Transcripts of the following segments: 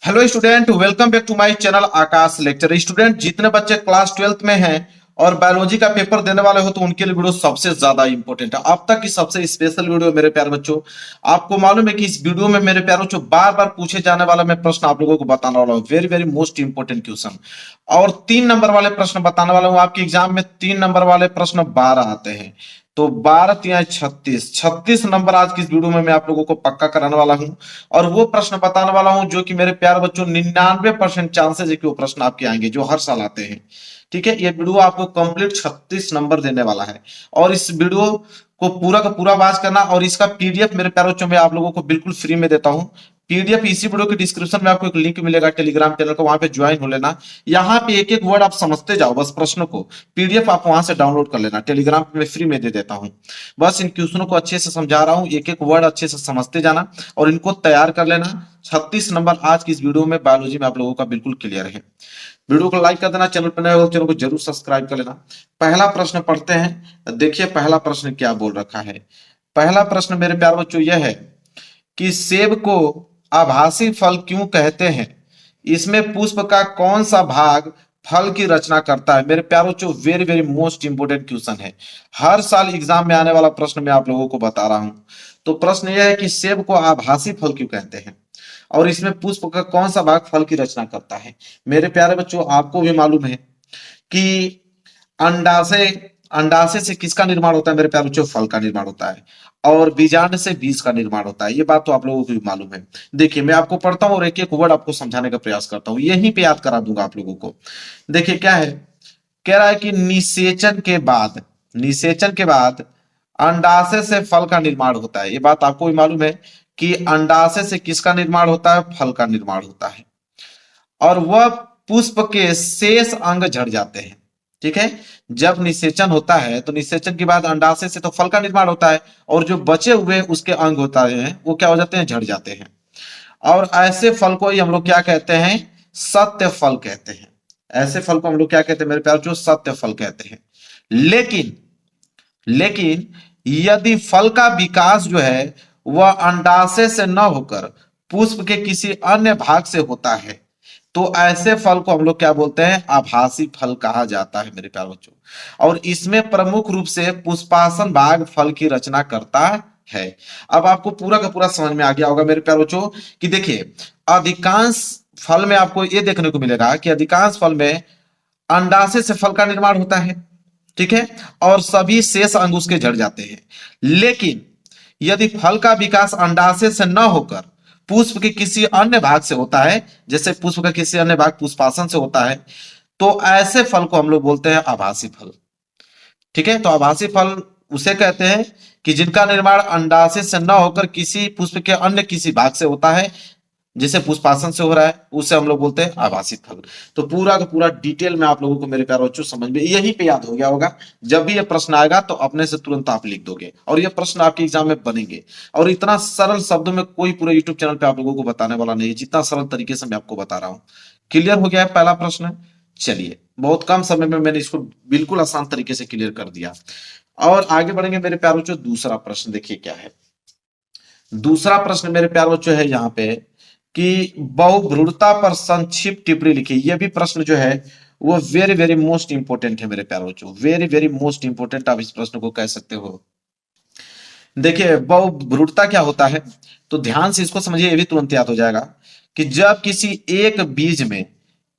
Hello student, welcome back to my channel Aakash lecture. Student, जितने बच्चे class 12th में हैं और बायोलॉजी का पेपर देने वाले हो तो उनके लिए वीडियो सबसे ज्यादा इंपॉर्टेंट है। अब तक की सबसे स्पेशल वीडियो मेरे प्यारे बच्चों। आपको मालूम है कि इस वीडियो में मेरे प्यारे बच्चों बार बार पूछे जाने वाला मैं प्रश्न आप लोगों को बताने वाला हूँ। Very very most important question. और 3 नंबर वाले प्रश्न बताने वाला हूँ। आपके एग्जाम में 3 नंबर वाले प्रश्न 12 आते हैं। तो 12 या 36 नंबर आज की इस वीडियो में मैं आप लोगों को पक्का कराने वाला हूं। और वो प्रश्न बताने वाला हूं जो कि मेरे प्यारे बच्चों 99% चांसेस है कि वो प्रश्न आपके आएंगे जो हर साल आते हैं। ठीक है, ये वीडियो आपको कंप्लीट 36 नंबर देने वाला है। और इस वीडियो को पूरा का पूरा वॉच करना। और इसका पीडीएफ मेरे प्यारे बच्चों मैं आप लोगों को बिल्कुल फ्री में देता हूं। पीडीएफ इसी वीडियो के डिस्क्रिप्शन में आपको एक लिंक मिलेगा टेलीग्राम चैनल का, वहां पे ज्वाइन हो लेना। यहाँ पे एक एक वर्ड आप समझते जाओ बस प्रश्न को। पीडीएफ आप वहां से डाउनलोड कर लेना, टेलीग्राम पे मैं फ्री में दे देता हूँ। बस इन क्वेश्चनों को अच्छे से समझा रहा हूँ, एक एक वर्ड अच्छे से समझते जाना और इनको तैयार कर लेना। 36 नंबर आज की इस वीडियो में बायोलॉजी में आप लोगों का बिल्कुल क्लियर है। वीडियो को लाइक कर देना, चैनल पर नए हो चैनल को जरूर सब्सक्राइब कर लेना। पहला प्रश्न पढ़ते हैं। देखिए पहला प्रश्न क्या बोल रखा है। पहला प्रश्न मेरे प्यारे बच्चों यह है कि सेब को आभासी फल क्यों कहते हैं? इसमें पुष्प का कौन सा भाग फल की रचना करता है? मेरे प्यारे बच्चों very very most important question है। हर साल एग्जाम में आने वाला प्रश्न मैं आप लोगों को बता रहा हूं। तो प्रश्न यह है कि सेब को आभासी फल क्यों कहते हैं और इसमें पुष्प का कौन सा भाग फल की रचना करता है? मेरे प्यारे बच्चों आपको भी मालूम है कि अंडाशय अंडाशय से किसका निर्माण होता है? मेरे प्यारे बच्चों फल का निर्माण होता है। और बीजांड से बीज का निर्माण होता है। ये बात तो आप लोगों को भी मालूम है। देखिए मैं आपको पढ़ता हूं और एक एक वर्ड आपको समझाने का प्रयास करता हूं, यहीं पे याद करा दूंगा आप लोगों को। देखिए क्या है, कह रहा है कि निषेचन के बाद अंडाशय से फल का निर्माण होता है। ये बात आपको भी मालूम है कि अंडाशय से किसका निर्माण होता है? फल का निर्माण होता है। और वह पुष्प के शेष अंग झड़ जाते हैं। ठीक है, जब निषेचन होता है तो निषेचन के बाद अंडाशय से तो फल का निर्माण होता है और जो बचे हुए उसके अंग होता है वो क्या हो जाते हैं? झड़ जाते हैं। और ऐसे फल को ही हम लोग क्या कहते हैं? सत्य फल कहते हैं। ऐसे फल को हम लोग क्या कहते हैं मेरे प्यार? जो सत्य फल कहते हैं। लेकिन लेकिन यदि फल का विकास जो है वह अंडाशय से न होकर पुष्प के किसी अन्य भाग से होता है तो ऐसे फल को हम लोग क्या बोलते हैं? आभासी फल कहा जाता है मेरे प्यारे बच्चों। और इसमें प्रमुख रूप से पुष्पासन भाग फल की रचना करता है। अब आपको पूरा का पूरा समझ में आ गया होगा मेरे प्यारे बच्चों कि देखिए अधिकांश फल में आपको यह देखने को मिलेगा कि अधिकांश फल में अंडाशय से फल का निर्माण होता है। ठीक है, और सभी शेष अंग उसके झड़ जाते हैं। लेकिन यदि फल का विकास अंडाशय से न होकर पुष्प के किसी अन्य भाग से होता है, जैसे पुष्प का किसी अन्य भाग पुष्पासन से होता है, तो ऐसे फल को हम लोग बोलते हैं आभासी फल। ठीक है, तो आभासी फल उसे कहते हैं कि जिनका निर्माण अंडाशय से न होकर किसी पुष्प के अन्य किसी भाग से होता है, जिसे पुष्पासन से हो रहा है, उसे हम लोग बोलते हैं आभासी फल। तो पूरा का पूरा डिटेल में आप लोगों को मेरे प्यारे बच्चों समझ में यही पे याद हो गया होगा। जब भी ये प्रश्न आएगा तो अपने से तुरंत आप लिख दोगे और ये प्रश्न आपके एग्जाम में बनेंगे। और इतना सरल शब्दों में कोई पूरे यूट्यूब चैनल पे आप लोगों को बताने वाला नहीं है जितना सरल तरीके से मैं आपको बता रहा हूँ। क्लियर हो गया है पहला प्रश्न? चलिए, बहुत कम समय में मैंने इसको बिल्कुल आसान तरीके से क्लियर कर दिया। और आगे बढ़ेंगे मेरे प्यारे बच्चों। दूसरा प्रश्न देखिए क्या है। दूसरा प्रश्न मेरे प्यारे बच्चों है यहाँ पे कि बहुभ्रूणता पर संक्षिप्त टिप्पणी लिखी। यह भी प्रश्न जो है वो वेरी वेरी मोस्ट इंपोर्टेंट है मेरे प्यारे बच्चों। वेरी वेरी मोस्ट इंपोर्टेंट आप इस प्रश्न को कह सकते हो। देखिए बहुभ्रूणता क्या होता है तो ध्यान से इसको समझिए, ये भी तुरंत याद हो जाएगा कि जब किसी एक बीज में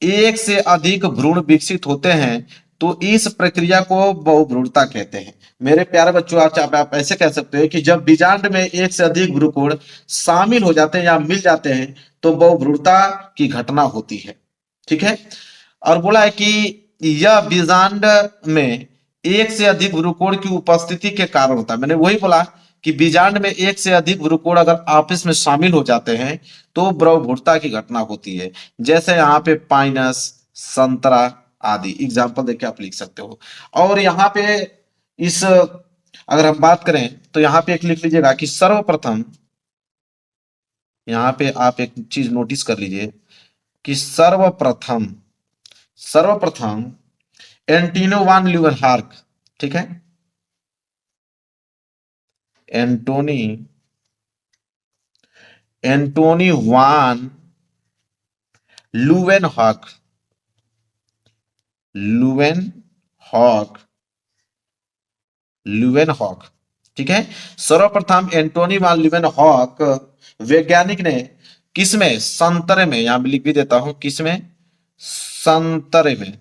एक से अधिक भ्रूण विकसित होते हैं तो इस प्रक्रिया को बहुभ्रूणता कहते हैं। मेरे प्यारे बच्चों आप ऐसे कह सकते हो कि जब बीजांड में एक से अधिक भ्रूणकोण शामिल हो जाते हैं या मिल जाते हैं तो बहुभ्रूणता की घटना होती है। ठीक है, और बोला है कि यह बीजांड में एक से अधिक भ्रूणकोण की उपस्थिति के कारण होता है। मैंने वही बोला कि बीजांड में एक से अधिक भ्रूणकोण अगर आपस में शामिल हो जाते हैं तो बहुभ्रूणता की घटना होती है। जैसे यहाँ पे पाइनस, संतरा आदि एग्जाम्पल देके आप लिख सकते हो। और यहाँ पे इस अगर हम बात करें तो यहाँ पे एक लिख लीजिएगा कि सर्वप्रथम, यहाँ पे आप एक चीज नोटिस कर लीजिए कि सर्वप्रथम सर्वप्रथम एंटीनो वान ल्यूवेनहॉर्क, ठीक है, एंटोनी एंटोनी वान लुवेन हॉक, लुवेन हॉक, लुवेन हॉक, ठीक है। सर्वप्रथम एंटोनी वान ल्यूवेन हॉक वैज्ञानिक ने किसमें, संतरे में, यहां लिख भी देता हूं, किसमें, संतरे में,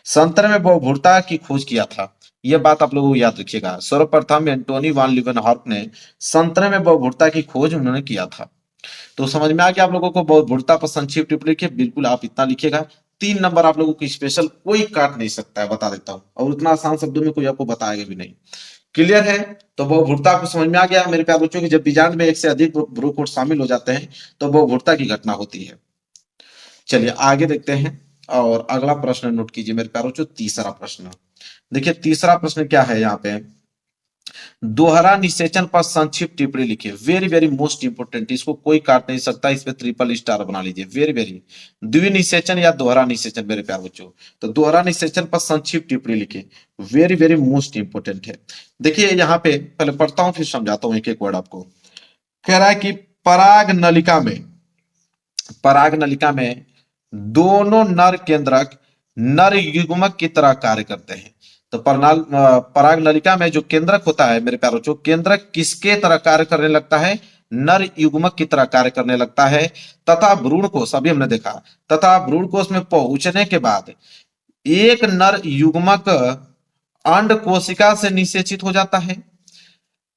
संतरे में बहुभुरता की खोज किया था। यह बात आप लोगों को याद रखिएगा। सर्वप्रथम एंटोनी वान ल्यूवेन हॉक ने संतरे में बहुभुरता की खोज उन्होंने किया था। तो समझ में आ गया आप लोगों को बहुभुरता पर संक्षिप्त टिप्पणी लिखिए, बिल्कुल आप इतना लिखिएगा। 3 नंबर आप लोगों को स्पेशल कोई काट नहीं सकता है, बता देता हूं, और उतना आसान शब्दों में कोई आपको बताएगा भी नहीं। क्लियर है? तो बहुभुरता को समझ में आ गया मेरे प्यारे बच्चों की, जब बीजांड में एक से अधिक ब्रोकोड शामिल हो जाते हैं तो बहुभुरता की घटना होती है। चलिए आगे देखते हैं, और अगला प्रश्न नोट कीजिए मेरे प्यारे बच्चों, तीसरा प्रश्न। देखिए तीसरा प्रश्न क्या है यहाँ पे, दोहरा निषेचन पर संक्षिप्त टिप्पणी लिखिए। वेरी वेरी मोस्ट इंपोर्टेंट, इसको कोई काट नहीं सकता, इस पे ट्रिपल स्टार बना लीजिए। वेरी वेरी, द्विनिषेचन या दोहरा निषेचन मेरे प्यारे बच्चों, तो दोहरा निषेचन पर संक्षिप्त टिप्पणी लिखिए। वेरी वेरी मोस्ट इंपोर्टेंट है। देखिए यहाँ पे पहले पढ़ता हूं फिर समझाता हूं एक एक वर्ड आपको। कह रहा है कि पराग नलिका में, पराग नलिका में दोनों नर केंद्रक नर युग्मक की तरह कार्य करते हैं। तो पराग नलिका में जो केंद्रक होता है मेरे प्यारे बच्चों, केंद्रक किसके तरह कार्य करने लगता है, नर युग्मक की तरह कार्य करने लगता है। तथा भ्रूण कोश, अभी हमने देखा, तथा भ्रूण कोश में पहुंचने के बाद एक नर युग्मक अंड कोशिका से निषेचित हो जाता है,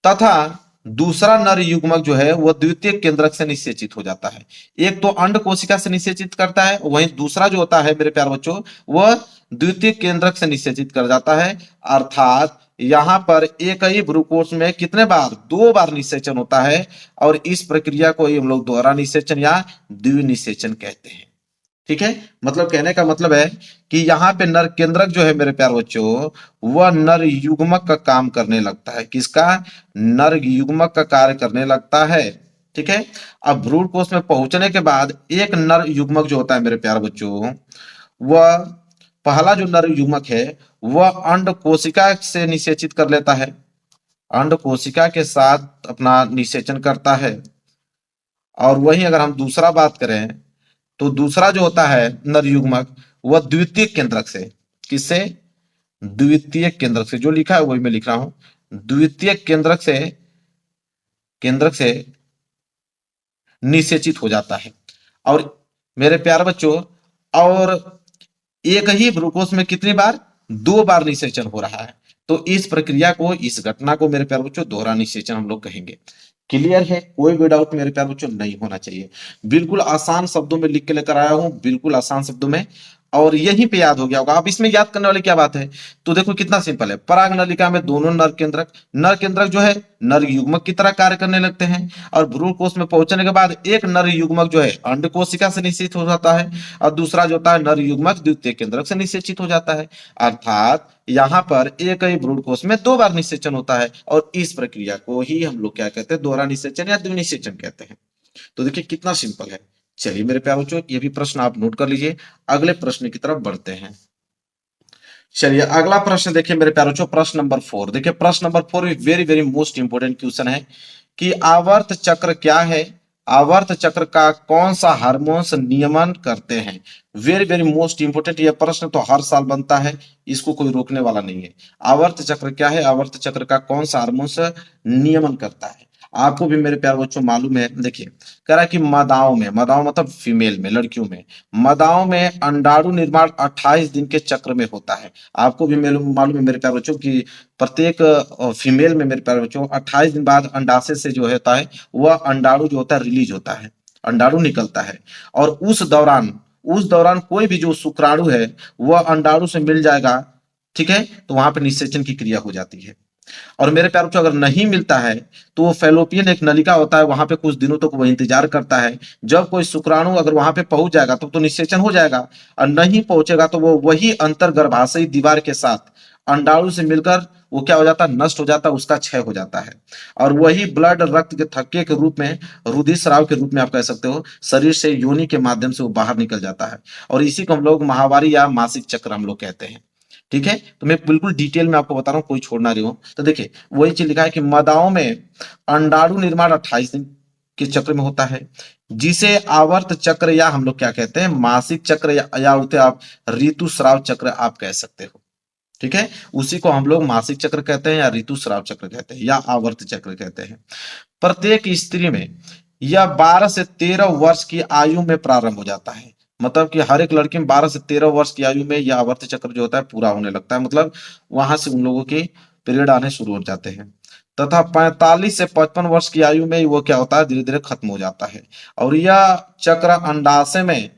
तथा दूसरा नर युग्मक जो है वह द्वितीय केंद्रक से निषेचित हो जाता है। एक तो अंड कोशिका से निषेचित करता है, वहीं दूसरा जो होता है मेरे प्यारे बच्चों वह द्वितीय केंद्रक से निषेचित कर जाता है। अर्थात यहां पर एक ही भ्रूकोश में कितने बार, 2 बार निषेचन होता है, और इस प्रक्रिया को ही हम लोग दोहरा निषेचन या द्विनिषेचन कहते हैं। ठीक है, मतलब कहने का मतलब है कि यहाँ पे नर केंद्रक जो है मेरे प्यारे बच्चों वह नर युग्मक का काम करने लगता है। किसका, नर युग्मक का कार्य करने लगता है। ठीक है, अब भ्रूण कोश में पहुंचने के बाद एक नर युग्मक जो होता है मेरे प्यारे बच्चों, वह पहला जो नर युग्मक है वह अंड कोशिका से निषेचित कर लेता है, अंड कोशिका के साथ अपना निषेचन करता है। और वहीं अगर हम दूसरा बात करें तो दूसरा जो होता है नर युग्मक वह द्वितीय केंद्रक से, किससे, द्वितीय केंद्रक से, जो लिखा है वही मैं लिख रहा हूं, द्वितीय केंद्रक से निषेचित हो जाता है। और मेरे प्यारे बच्चों, और एक ही भ्रूकोश में कितनी बार, 2 बार निषेचन हो रहा है। तो इस प्रक्रिया को, इस घटना को मेरे प्यारे बच्चों दोहरा निषेचन हम लोग कहेंगे। क्लियर है? कोई भी डाउट मेरे प्यारे बच्चों नहीं होना चाहिए। बिल्कुल आसान शब्दों में लिख के लेकर आया हूं, बिल्कुल आसान शब्दों में, और यहीं पे याद हो गया होगा। अब इसमें याद करने वाली क्या बात है, तो देखो कितना सिंपल है। पराग नलिका में दोनों नर केंद्रक जो है नर युग्मक की तरह कार्य करने लगते हैं, और भ्रूण कोश में पहुंचने के बाद एक नर युग्मक जो है अंड कोशिका से निषेचित हो जाता है, और दूसरा जो होता है नर युग्मक द्वितीय केंद्रक से निषेचित हो जाता है। अर्थात यहाँ पर एक ही भ्रूण कोश में 2 बार निषेचन होता है, और इस प्रक्रिया को ही हम लोग क्या कहते हैं, दोहरा निषेचन या द्विनिषेचन कहते हैं। तो देखिए कितना सिंपल है। चलिए मेरे प्यारे बच्चों, ये भी प्रश्न आप नोट कर लीजिए। अगले प्रश्न की तरफ बढ़ते हैं। चलिए अगला प्रश्न देखिए मेरे प्यारे बच्चों, प्रश्न नंबर 4। देखिए प्रश्न number 4 very very most important question है कि आवर्त चक्र क्या है, आवर्त चक्र का कौन सा हार्मोन्स नियमन करते हैं। वेरी वेरी मोस्ट इंपोर्टेंट, यह प्रश्न तो हर साल बनता है, इसको कोई रोकने वाला नहीं है। आवर्त चक्र क्या है, आवर्त चक्र का कौन सा हार्मोन्स नियमन करता है। आपको भी मेरे प्यारे बच्चों मालूम है। देखिए कह रहा है कि मादाओं में, मादाओं मतलब फीमेल में, लड़कियों में, मादाओं में अंडाणु निर्माण 28 दिन के चक्र में होता है। आपको भी मालूम है मेरे प्यारे बच्चों की प्रत्येक फीमेल में मेरे प्यारे बच्चों 28 दिन बाद अंडाशय से जो होता है वह अंडाणु जो होता है रिलीज होता है, अंडाणु निकलता है। और उस दौरान कोई भी जो शुक्राणु है वह अंडाणु से मिल जाएगा, ठीक है, तो वहां पर निषेचन की क्रिया हो जाती है। और मेरे प्यारे बच्चों अगर नहीं मिलता है तो वो फैलोपियन एक नलिका होता है, वहां पे कुछ दिनों तक वो इंतजार करता है। जब कोई शुक्राणु अगर वहां पे पहुंच जाएगा तो निषेचन हो जाएगा, और नहीं पहुंचेगा तो वो वही अंतर गर्भाशयी दीवार के साथ अंडाणु से मिलकर वो क्या हो जाता है, नष्ट हो जाता है, उसका क्षय हो जाता है। और वही ब्लड रक्त के थक्के के रूप में, रुधिर स्राव के रूप में आप कह सकते हो, शरीर से योनि के माध्यम से वो बाहर निकल जाता है। और इसी को हम लोग माहवारी या मासिक चक्र हम लोग कहते हैं। ठीक है, तो मैं बिल्कुल डिटेल में आपको बता रहा हूं, कोई छोड़ ना रही हो। तो देखिए वही चीज लिखा है कि मादाओं में अंडाणु निर्माण 28 दिन के चक्र में होता है, जिसे आवर्त चक्र या हम लोग क्या कहते हैं मासिक चक्र या उसे आप ऋतुस्राव चक्र आप कह सकते हो। ठीक है, उसी को हम लोग मासिक चक्र कहते हैं या ऋतुस्राव चक्र कहते हैं या आवर्त चक्र कहते हैं। प्रत्येक स्त्री में यह 12 से 13 वर्ष की आयु में प्रारंभ हो जाता है। मतलब कि हर एक लड़की में 12 से 13 वर्ष की आयु में यह आवर्त चक्र जो होता है पूरा होने लगता है, मतलब वहां से उन लोगों के पीरियड आने शुरू हो जाते हैं। तथा 45 से 55 वर्ष की आयु में वो क्या होता है धीरे धीरे खत्म हो जाता है। और यह चक्र अंडाशय में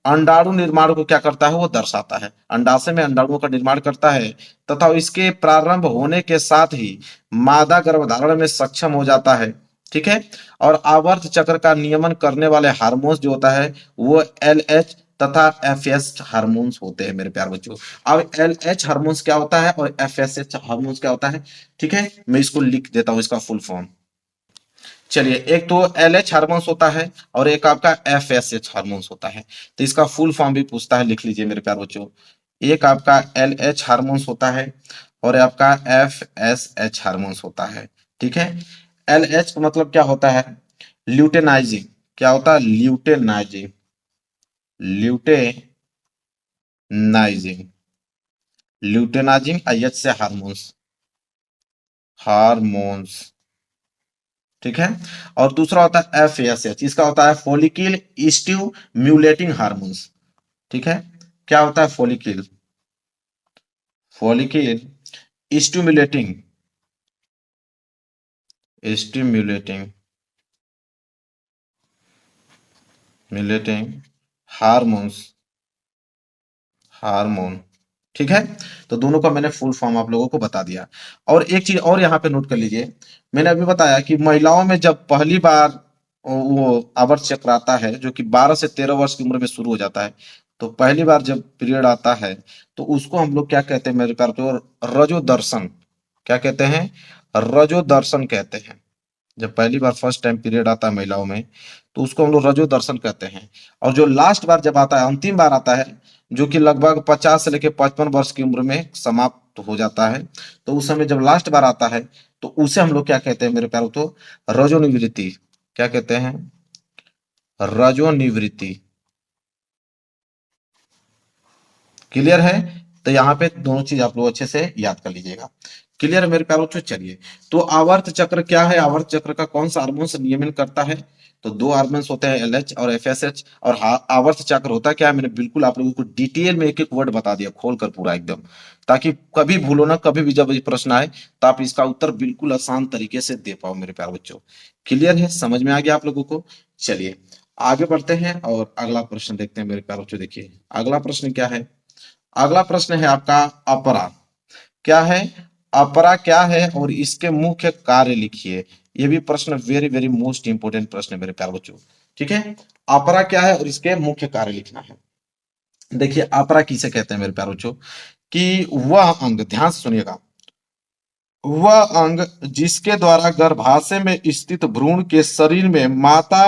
अंडाणु निर्माण को क्या करता है वो दर्शाता है, अंडाशय में अंडाणुओं का निर्माण करता है तथा इसके प्रारंभ होने के साथ ही मादा गर्भधारण में सक्षम हो जाता है। ठीक है, और आवर्त चक्र का नियमन करने वाले हार्मोन्स जो होता है वो LH तथा FS हार्मोन्स होते हैं मेरे प्यार बच्चों। अब LH हार्मोन्स क्या होता है और FSH हार्मोन्स क्या होता है, ठीक है, मैं इसको लिख देता हूं इसका फुल फॉर्म। चलिए, एक तो LH हार्मोन्स होता है और एक आपका FSH हार्मोन्स होता है। तो इसका फुल फॉर्म भी पूछता है, लिख लीजिए मेरे प्यार बच्चों। एक आपका LH हार्मोन्स होता है और आपका FSH हार्मोन्स होता है। ठीक है, LH का मतलब क्या होता है ल्यूटेनाइजिंग, क्या होता है ल्यूटेनाइजिंग, ल्यूटेनाइजिंग, ल्यूटेनाइजिंग IH से हार्मोन्स, हार्मोन्स। ठीक है, और दूसरा होता है FSH, इसका होता है फॉलिकल स्टिमुलेटिंग हार्मोन्स। ठीक है, क्या होता है फॉलिकल, फॉलिकल स्टिमुलेटिंग, स्टिमुलेटिंग म्यूलेटिंग हार्मोन्स, हार्मोन। ठीक है, तो दोनों का मैंने फुल फॉर्म आप लोगों को बता दिया। और एक चीज और यहाँ पे नोट कर लीजिए, मैंने अभी बताया कि महिलाओं में जब पहली बार वो आवर्त चक्र आता है जो कि 12 से 13 वर्ष की उम्र में शुरू हो जाता है, तो पहली बार जब पीरियड आता है तो उसको हम लोग क्या कहते हैं मेरे प्यार तो रजो दर्शन, क्या कहते हैं रजो दर्शन कहते हैं। जब पहली बार फर्स्ट टाइम पीरियड आता है महिलाओं में तो उसको हम लोग रजो दर्शन कहते हैं। और जो लास्ट बार जब आता है अंतिम बार आता है जो कि लगभग 50 से लेकर 55 वर्ष की उम्र में समाप्त हो जाता है, तो उस समय जब लास्ट बार आता है तो उसे हम लोग क्या कहते हैं मेरे प्यारों तो रजोनिवृत्ति, क्या कहते हैं रजोनिवृत्ति। क्लियर है, तो यहाँ पे दोनों चीज आप लोग अच्छे से याद कर लीजिएगा। क्लियर है मेरे प्यारों बच्चों। चलिए, तो आवर्त चक्र क्या है, आवर्त चक्र का कौन सा हार्मोन से नियमन करता है, तो दो हार्मोन्स होते हैं LH और FSH। और आवर्त चक्र होता क्या है मैंने बिल्कुल आप लोगों को डिटेल में एक एक वर्ड बता दिया खोल कर पूरा एकदम, ताकि कभी भूलो ना, कभी भी जब ये प्रश्न आए तो आप इसका उत्तर बिल्कुल आसान तरीके से दे पाओ मेरे प्यारे बच्चों। क्लियर है, समझ में आ गया आप लोगों को। चलिए आगे बढ़ते हैं और अगला प्रश्न देखते हैं मेरे प्यारे बच्चों। देखिए अगला प्रश्न क्या है, अगला प्रश्न है आपका अपरा। क्या है अपरा, क्या है और इसके मुख्य कार्य लिखिए। ये भी प्रश्न वेरी वेरी मोस्ट इंपोर्टेंट प्रश्न है मेरे प्यारे बच्चों। ठीक है, अपरा क्या है और इसके मुख्य कार्य लिखना है। देखिए अपरा किसे कहते हैं मेरे प्यारे बच्चों, कि वह अंग, ध्यान से सुनिएगा, वह अंग जिसके द्वारा गर्भाशय में स्थित भ्रूण के शरीर में माता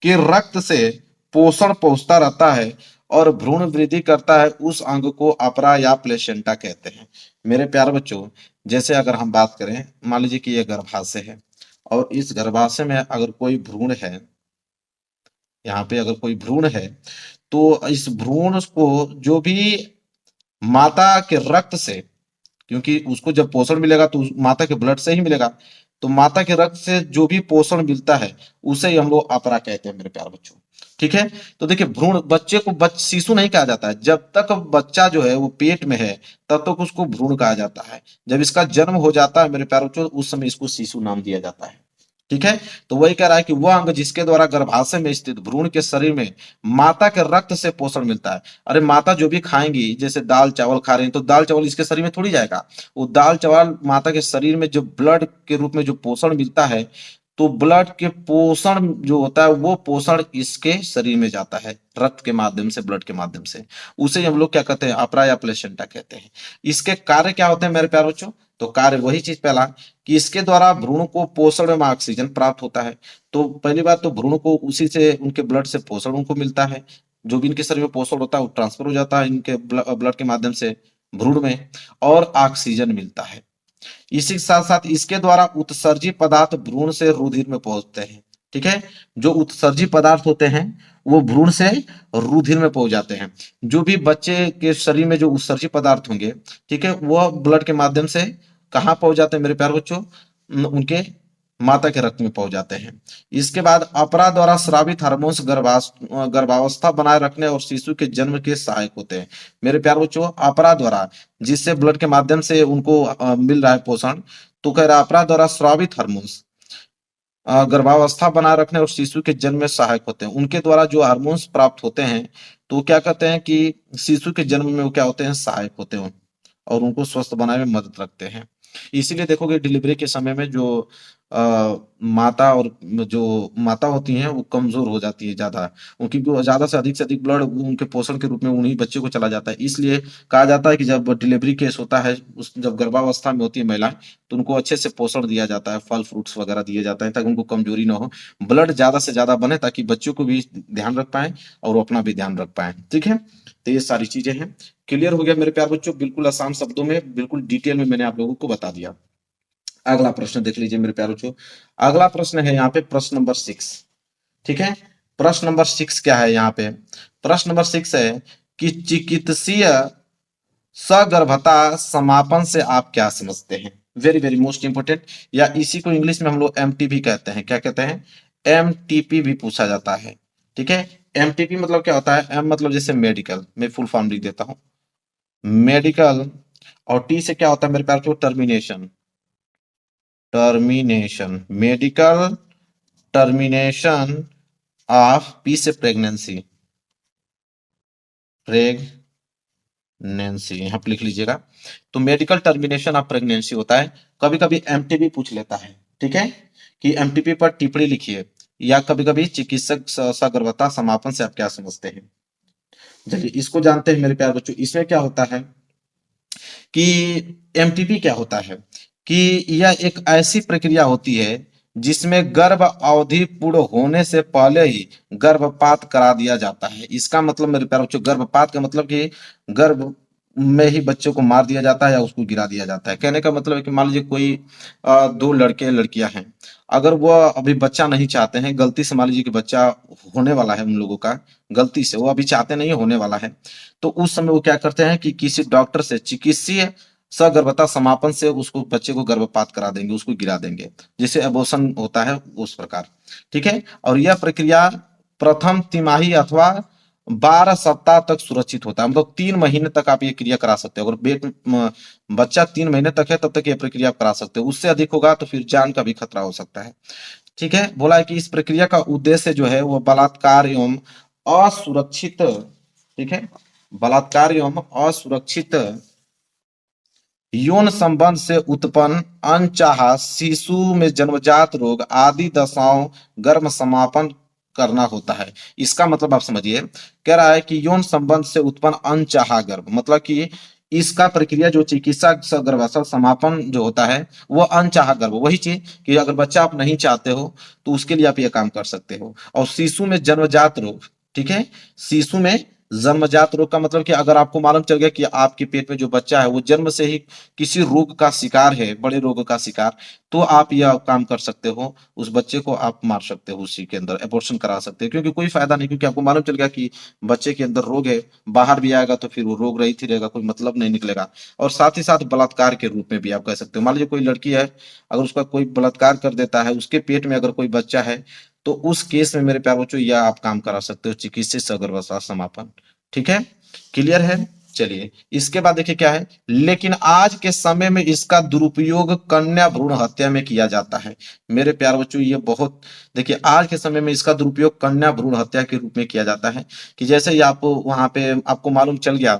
के रक्त से पोषण पहुंचता रहता है और भ्रूण वृद्धि करता है, उस अंग को अपरा या प्लेसेंटा कहते हैं। मेरे प्यारे बच्चों, जैसे अगर हम बात करें, मान लीजिए कि यह गर्भाशय है और इस गर्भाशय में अगर कोई भ्रूण है, यहाँ पे अगर कोई भ्रूण है तो इस भ्रूण को जो भी माता के रक्त से, क्योंकि उसको जब पोषण मिलेगा तो माता के ब्लड से ही मिलेगा, तो माता के रक्त से जो भी पोषण मिलता है उसे ही हम लोग अपरा कहते हैं मेरे प्यारे बच्चों। ठीक है, तो देखिए भ्रूण, बच्चे को शिशु नहीं कहा जाता है, जब तक बच्चा जो है वो पेट में है तब तक उसको भ्रूण कहा जाता है। जब इसका जन्म हो जाता है मेरे प्यारे बच्चों उस समय इसको शिशु नाम दिया जाता है। ठीक है, तो वही कह रहा है कि वह अंग जिसके द्वारा गर्भाशय में स्थित भ्रूण के शरीर में माता के रक्त से पोषण मिलता है। अरे माता जो भी खाएंगी, जैसे दाल चावल खा रही हैं तो दाल चावल इसके शरीर में थोड़ी जाएगा, वो दाल चावल माता के शरीर में जो ब्लड के रूप में जो पोषण मिलता है, तो ब्लड के पोषण जो होता है वो पोषण इसके शरीर में जाता है रक्त के माध्यम से, ब्लड के माध्यम से। उसे हम लोग क्या कहते हैं अपरा या प्लेसेंटा कहते हैं। इसके कार्य क्या होते हैं मेरे प्यारे बच्चों, तो कार्य वही चीज पहला कि इसके द्वारा भ्रूण को पोषण एवं ऑक्सीजन प्राप्त होता है। तो पहली बात तो भ्रूण को उसी से, उनके ब्लड से पोषण उनको मिलता है, जो भी इनके शरीर में पोषण होता है वो ट्रांसफर हो जाता है इनके ब्लड के माध्यम से भ्रूण में, और ऑक्सीजन मिलता है। इसी के साथ साथ इसके द्वारा उत्सर्जित पदार्थ भ्रूण से रुधिर में पहुंचते हैं। ठीक है। जो उत्सर्जी पदार्थ होते हैं वो भ्रूण से रुधिर में पहुंच जाते हैं। जो भी बच्चे के शरीर में जो उत्सर्जी पदार्थ होंगे, ठीक है, वह ब्लड के माध्यम से कहाँ पहुंच जाते हैं मेरे प्यारे बच्चों? उनके माता के रक्त में पहुंच जाते हैं। इसके बाद अपरा द्वारा स्रावित हार्मोन्स गर्भावस्था बनाए रखने और शिशु के जन्म के सहायक होते हैं। मेरे प्यारे बच्चों, अपरा द्वारा, जिससे ब्लड के माध्यम से उनको मिल रहा है पोषण, तो कह रहा है अपरा द्वारा स्रावित हार्मोन्स गर्भावस्था बनाए रखने और शिशु के जन्म में सहायक होते हैं। उनके द्वारा जो हार्मोन्स प्राप्त होते हैं, तो क्या कहते हैं कि शिशु के जन्म में वो क्या होते हैं? सहायक होते हैं और उनको स्वस्थ बनाने में मदद रखते हैं। इसीलिए देखोगे डिलीवरी के समय में जो माता और जो माता होती हैं वो कमजोर हो जाती है ज्यादा, क्योंकि वो ज्यादा से अधिक ब्लड उनके पोषण के रूप में उन्हीं बच्चे को चला जाता है। इसलिए कहा जाता है कि जब डिलीवरी केस होता है, उस जब गर्भावस्था में होती है महिलाएं, तो उनको अच्छे से पोषण दिया जाता है, फल फ्रूट्स वगैरह दिए जाता है ताकि उनको कमजोरी ना हो, ब्लड ज्यादा से ज्यादा बने ताकि बच्चों को भी ध्यान रख पाए और वो अपना भी ध्यान रख पाए। ठीक है, तो ये सारी चीजें हैं। क्लियर हो गया मेरे प्यार बच्चों? बिल्कुल आसान शब्दों में, बिल्कुल डिटेल में मैंने आप लोगों को बता दिया। अगला प्रश्न देख लीजिए मेरे प्यारे बच्चों। अगला प्रश्न है यहाँ पे प्रश्न नंबर 6। ठीक है, प्रश्न नंबर 6 क्या है यहाँ पे? प्रश्न नंबर 6 है कि चिकित्सीय सगर्भता समापन से आप क्या समझते हैं? वेरी वेरी मोस्ट इंपोर्टेंट, या इसी को इंग्लिश में हम लोग एमटीपी कहते हैं। क्या कहते हैं? एमटीपी भी पूछा जाता है। ठीक है, एमटीपी मतलब क्या होता है? एम मतलब जैसे मेडिकल, मैं फुल फॉर्म लिख देता हूं, मेडिकल, और टी से क्या होता है मेरे प्यार को? Termination. Termination, medical termination of, P से प्रेगनेंसी, प्रेगनेंसी यहां पर लिख लीजिएगा। तो मेडिकल टर्मिनेशन ऑफ प्रेगनेंसी होता है। कभी कभी एमटीपी पूछ लेता है, ठीक है, कि एमटीपी पर टिप्पणी लिखिए, या कभी कभी चिकित्सक सगर्भता समापन से आप क्या समझते हैं। चलिए इसको जानते हैं मेरे प्यारे बच्चों। इसमें क्या होता है कि एमटीपी क्या होता है कि यह एक ऐसी प्रक्रिया होती है जिसमें गर्भ अवधि पूर्ण होने से पहले ही गर्भपात करा दिया जाता है। इसका मतलब मेरे प्यारे बच्चों, गर्भपात का मतलब कि गर्भ में ही बच्चों को मार दिया जाता है या उसको गिरा दिया जाता है। कहने का मतलब है कि मान लीजिए कोई दो लड़के लड़कियां हैं, अगर वो अभी बच्चा नहीं चाहते हैं, गलती से मान लीजिए कि बच्चा होने वाला है उन लोगों का, गलती से वो अभी चाहते नहीं है, होने वाला है, तो उस समय वो क्या करते हैं कि किसी डॉक्टर से चिकित्सीय सगर्भता समापन से उसको बच्चे को गर्भपात करा देंगे, उसको गिरा देंगे, जैसे एबॉर्शन होता है उस प्रकार। ठीक है, और यह प्रक्रिया प्रथम तिमाही अथवा 12 सप्ताह तक सुरक्षित होता है। मतलब 3 महीने तक आप ये क्रिया करा सकते हो। अगर बच्चा 3 महीने तक है तब तक ये प्रक्रिया आप करा सकते हो। उससे अधिक होगा तो फिर जान का भी खतरा हो सकता है। ठीक है, बोला है कि इस प्रक्रिया का उद्देश्य जो है वो बलात्कार एवं असुरक्षित, ठीक है, बलात्कार एवं असुरक्षित यौन संबंध से उत्पन्न अनचाहा शिशु में जन्मजात रोग आदि दशाओं गर्भ समापन करना होता है। इसका मतलब आप समझिए, कह रहा है कि यौन संबंध से उत्पन्न अनचाहा गर्भ, मतलब कि इसका प्रक्रिया जो चिकित्सा गर्भाशय समापन जो होता है वो अनचाहा गर्भ, वही चीज कि अगर बच्चा आप नहीं चाहते हो तो उसके लिए आप ये काम कर सकते हो। और शिशु में जन्मजात रोग, ठीक है, शिशु में जन्मजात रोग का मतलब कि अगर आपको मालूम चल गया कि आपके पेट में जो बच्चा है वो जन्म से ही किसी रोग का शिकार है, बड़े रोग का शिकार, तो आप यह काम कर सकते हो, उस बच्चे को आप मार सकते हो, उसी के अंदर एबॉर्शन करा सकते हो, क्योंकि कोई फायदा नहीं, क्योंकि आपको मालूम चल गया कि बच्चे के अंदर रोग है, बाहर भी आएगा तो फिर वो रोग रहित ही रहेगा, कोई मतलब नहीं निकलेगा। और साथ ही साथ बलात्कार के रूप में भी आप कह सकते हो। मान लीजिए कोई लड़की है, अगर उसका कोई बलात्कार कर देता है, उसके पेट में अगर कोई बच्चा है, तो उस केस में मेरे प्यार बच्चों यह आप काम करा सकते हो, चिकित्सीय सगर्भता समापन। ठीक है, क्लियर है? चलिए इसके बाद देखिए क्या है, लेकिन आज के समय में इसका दुरुपयोग कन्या भ्रूण हत्या में किया जाता है। मेरे प्यार बच्चों ये बहुत, देखिए आज के समय में इसका दुरुपयोग कन्या भ्रूण हत्या के रूप में किया जाता है, कि जैसे ही आप वहां पे आपको मालूम चल गया,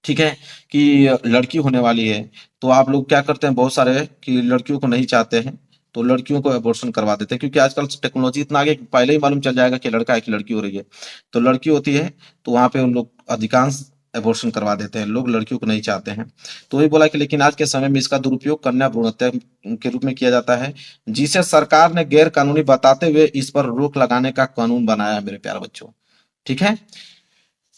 ठीक है, कि लड़की होने वाली है, तो आप लोग क्या करते हैं, बहुत सारे कि लड़कियों को नहीं चाहते हैं तो लड़कियों को अबॉर्शन करवा देते हैं, क्योंकि आजकल टेक्नोलॉजी इतना आगे कि पहले ही मालूम चल जाएगा कि लड़का है कि लड़की हो रही है। तो लड़की होती है तो वहां पे उन लोग अधिकांश अबॉर्शन करवा देते हैं, लोग लड़कियों को नहीं चाहते हैं। तो वही बोला कि लेकिन आज के समय में इसका दुरुपयोग कन्या भ्रूण हत्या के रूप में किया जाता है, जिसे सरकार ने गैर कानूनी बताते हुए इस पर रोक लगाने का कानून बनाया है मेरे प्यारे बच्चों। ठीक है,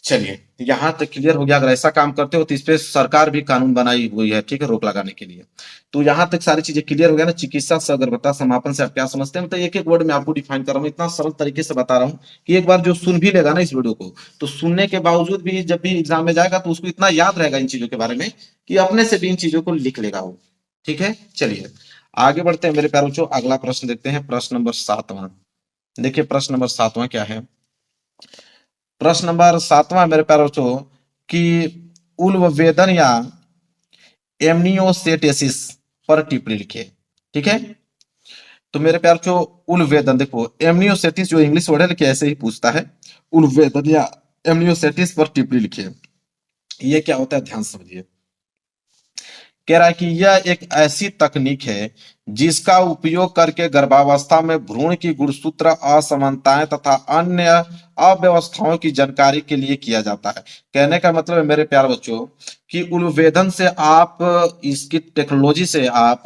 चलिए यहाँ तक क्लियर हो गया। अगर ऐसा काम करते हो तो इस पे सरकार भी कानून बनाई हुई है, ठीक है, रोक लगाने के लिए। तो यहाँ तक सारी चीजें क्लियर हो गया ना। चिकित्सा सगर्भता समापन से आप क्या समझते हैं, मतलब एक एक वर्ड में आपको डिफाइन कर रहा हूँ, इतना सरल तरीके से बता रहा हूँ कि एक बार जो सुन भी लेगा ना इस वीडियो को, तो सुनने के बावजूद भी जब भी एग्जाम में जाएगा तो उसको इतना याद रहेगा इन चीजों के बारे में कि अपने से भी इन चीजों को लिख लेगा वो। ठीक है, चलिए आगे बढ़ते हैं मेरे प्यारे बच्चों। अगला प्रश्न देखते हैं, प्रश्न नंबर 7वां। देखिए प्रश्न नंबर 7वां क्या है। प्रश्न नंबर 7वां मेरे प्यारे बच्चों कि उल्ववेदन या एमनियोसेटेसिस पर टिप्पणी लिखिए। ठीक है, तो मेरे प्यार बच्चों उल्वेदन, देखो एमनियोसेटिस जो इंग्लिश वर्ड है लेकिन ऐसे ही पूछता है। उल्वेदन या एमनियोसेटिस पर टिप्पणी लिखिए, ये क्या होता है ध्यान से समझिए। कह रहा है कि यह एक ऐसी तकनीक है जिसका उपयोग करके गर्भावस्था में भ्रूण की गुणसूत्र असमानताएं तथा अन्य अव्यवस्थाओं की जानकारी के लिए किया जाता है। कहने का मतलब है मेरे प्यारे बच्चों कि उल्वेदन से आप, इसकी टेक्नोलॉजी से आप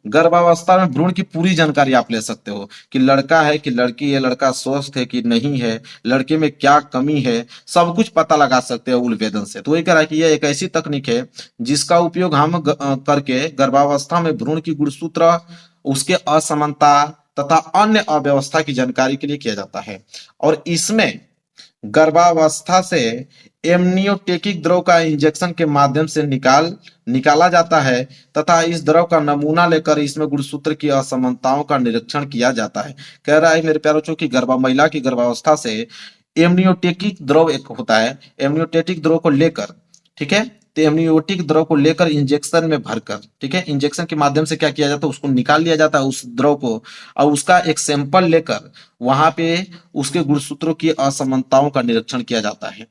गर्भावस्था में भ्रूण की पूरी जानकारी आप ले सकते हो कि लड़का है कि लड़की है, लड़का स्वस्थ है कि नहीं है, लड़के में क्या कमी है, सब कुछ पता लगा सकते हैं उल्वेदन से। तो वही कह रहा है कि यह एक ऐसी तकनीक है जिसका उपयोग हम करके गर्भावस्था में भ्रूण की गुणसूत्र, उसके असमानता तथा अन्य अव्यवस्था की जानकारी के लिए किया जाता है। और इसमें गर्भावस्था से एमनियोटेकिक द्रव का इंजेक्शन के माध्यम से निकाला जाता है तथा इस द्रव का नमूना लेकर इसमें गुणसूत्र की असमानताओं का निरीक्षण किया जाता है। कह रहा है मेरे प्यारों कि महिला की गर्भावस्था से एमनियोटेकिक द्रव एक होता है, एमनियोटेटिक द्रव को लेकर, ठीक है, तो एमनियोटिक द्रव को लेकर इंजेक्शन में भरकर, ठीक है, इंजेक्शन के माध्यम से क्या किया जाता है, उसको निकाल लिया जाता है उस द्रव को, और उसका एक सैंपल लेकर वहां पे उसके गुणसूत्रों की असमानताओं का निरीक्षण किया जाता है।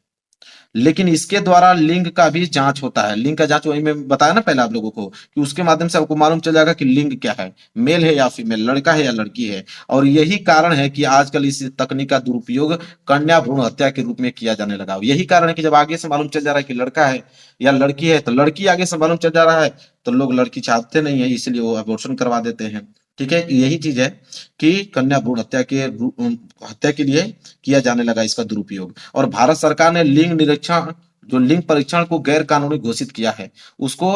लेकिन इसके द्वारा लिंग का भी जांच होता है। लिंग का जांच वही मैं बताया ना पहले आप लोगों को कि उसके माध्यम से आपको मालूम चल जाएगा कि लिंग क्या है, मेल है या फीमेल, लड़का है या लड़की है। और यही कारण है कि आजकल इस तकनीक का दुरुपयोग कन्या भ्रूण हत्या के रूप में किया जाने लगा। यही कारण है कि जब आगे से मालूम चल जा रहा है कि लड़का है या लड़की है, तो लड़की आगे से मालूम चल जा रहा है तो लोग लड़की चाहते नहीं है, इसलिए वो अबॉर्शन करवा देते हैं। ठीक है, यही चीज है कि कन्या भ्रूण हत्या के लिए किया जाने लगा इसका दुरुपयोग। और भारत सरकार ने लिंग निरीक्षण, जो लिंग परीक्षण को गैर कानूनी घोषित किया है, उसको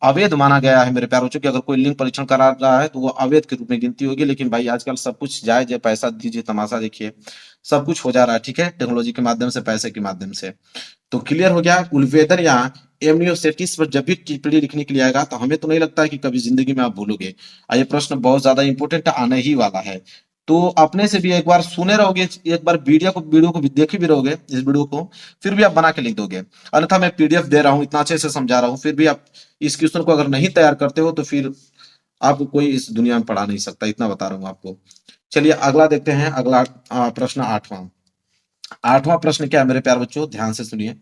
अवैध माना गया है मेरे प्यारे बच्चों कि अगर कोई लिंग परीक्षण करा रहा है तो वो अवैध के रूप में गिनती होगी। लेकिन भाई आजकल सब कुछ जायज है, पैसा दीजिए तमाशा देखिए, सब कुछ हो जा रहा है। ठीक है, टेक्नोलॉजी के माध्यम से, पैसे के माध्यम से। तो क्लियर हो गया। उल्वेदन या एमनियोसेटिस पर जब भी टिप्पणी लिखने के लिए आएगा तो हमें तो नहीं लगता है कि कभी जिंदगी में आप भूलोगे। ये प्रश्न बहुत ज्यादा इंपॉर्टेंट आने ही वाला है। तो अपने से भी एक बार सुने रहोगे, एक बार वीडियो को भी देखे भी रहोगे इस वीडियो को, फिर भी आप बना के लिख दोगे। अन्यथा मैं पीडीएफ दे रहा हूँ, इतना अच्छे से समझा रहा हूँ, फिर भी आप इस क्वेश्चन को अगर नहीं तैयार करते हो तो फिर आपको कोई इस दुनिया में पढ़ा नहीं सकता, इतना बता रहा हूँ आपको। चलिए अगला देखते हैं। अगला प्रश्न 8वां। 8वां प्रश्न क्या है मेरे प्यारे बच्चों, ध्यान से सुनिए।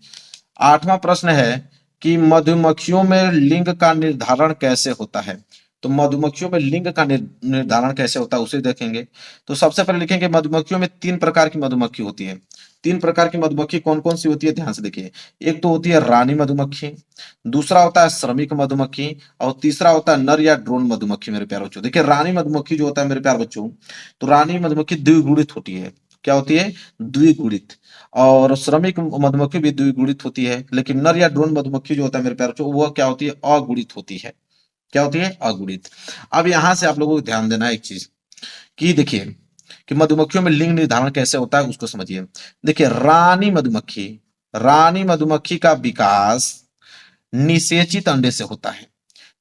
8वां प्रश्न है कि मधुमक्खियों में लिंग का निर्धारण कैसे होता है। तो मधुमक्खियों में लिंग का निर्धारण कैसे होता है उसे देखेंगे। तो सबसे पहले लिखेंगे मधुमक्खियों में 3 प्रकार की मधुमक्खी होती है। 3 प्रकार की मधुमक्खी कौन कौन सी होती है, ध्यान से देखिए। एक तो होती है रानी मधुमक्खी, दूसरा होता है श्रमिक मधुमक्खी, और तीसरा होता है नर या ड्रोन मधुमक्खी। मेरे प्यारे बच्चों देखिए, रानी मधुमक्खी जो होता है मेरे प्यारे बच्चों, तो रानी मधुमक्खी द्विगुणित होती है। क्या होती है, द्विगुणित। और श्रमिक मधुमक्खी भी द्विगुणित होती है। लेकिन नर या ड्रोन मधुमक्खी जो होता है मेरे प्यारे बच्चों, वह क्या होती है, अगुणित होती है। क्या होती है, अगुणित। अब यहां से आप लोगों को ध्यान देना है एक चीज कि देखिए कि मधुमक्खियों में लिंग निर्धारण कैसे होता है उसको समझिए। देखिए रानी मधुमक्खी का विकास निषेचित अंडे से होता है।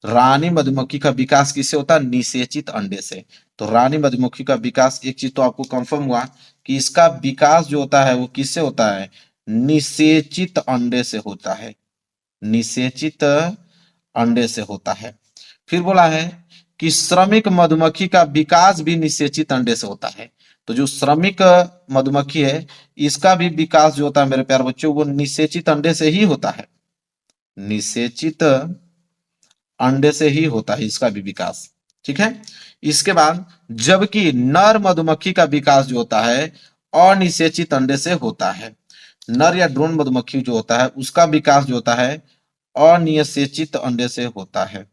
रानी मधुमक्खी का विकास किससे होता है, निषेचित अंडे से। तो रानी मधुमक्खी का विकास, एक चीज तो आपको कंफर्म हुआ कि इसका विकास जो होता है वो किससे होता है, निषेचित अंडे से होता है। निषेचित अंडे से होता है। फिर बोला है कि श्रमिक मधुमक्खी का विकास भी निषेचित अंडे से होता है। तो जो श्रमिक मधुमक्खी है इसका भी विकास जो होता है मेरे प्यारे बच्चों, वो निषेचित अंडे से ही होता है। निषेचित अंडे से ही होता है इसका भी विकास। ठीक है, इसके बाद जबकि नर मधुमक्खी का विकास जो होता है अनिषेचित अंडे से होता है। नर या ड्रोन मधुमक्खी जो होता है उसका विकास जो होता है अनिषेचित अंडे से होता है।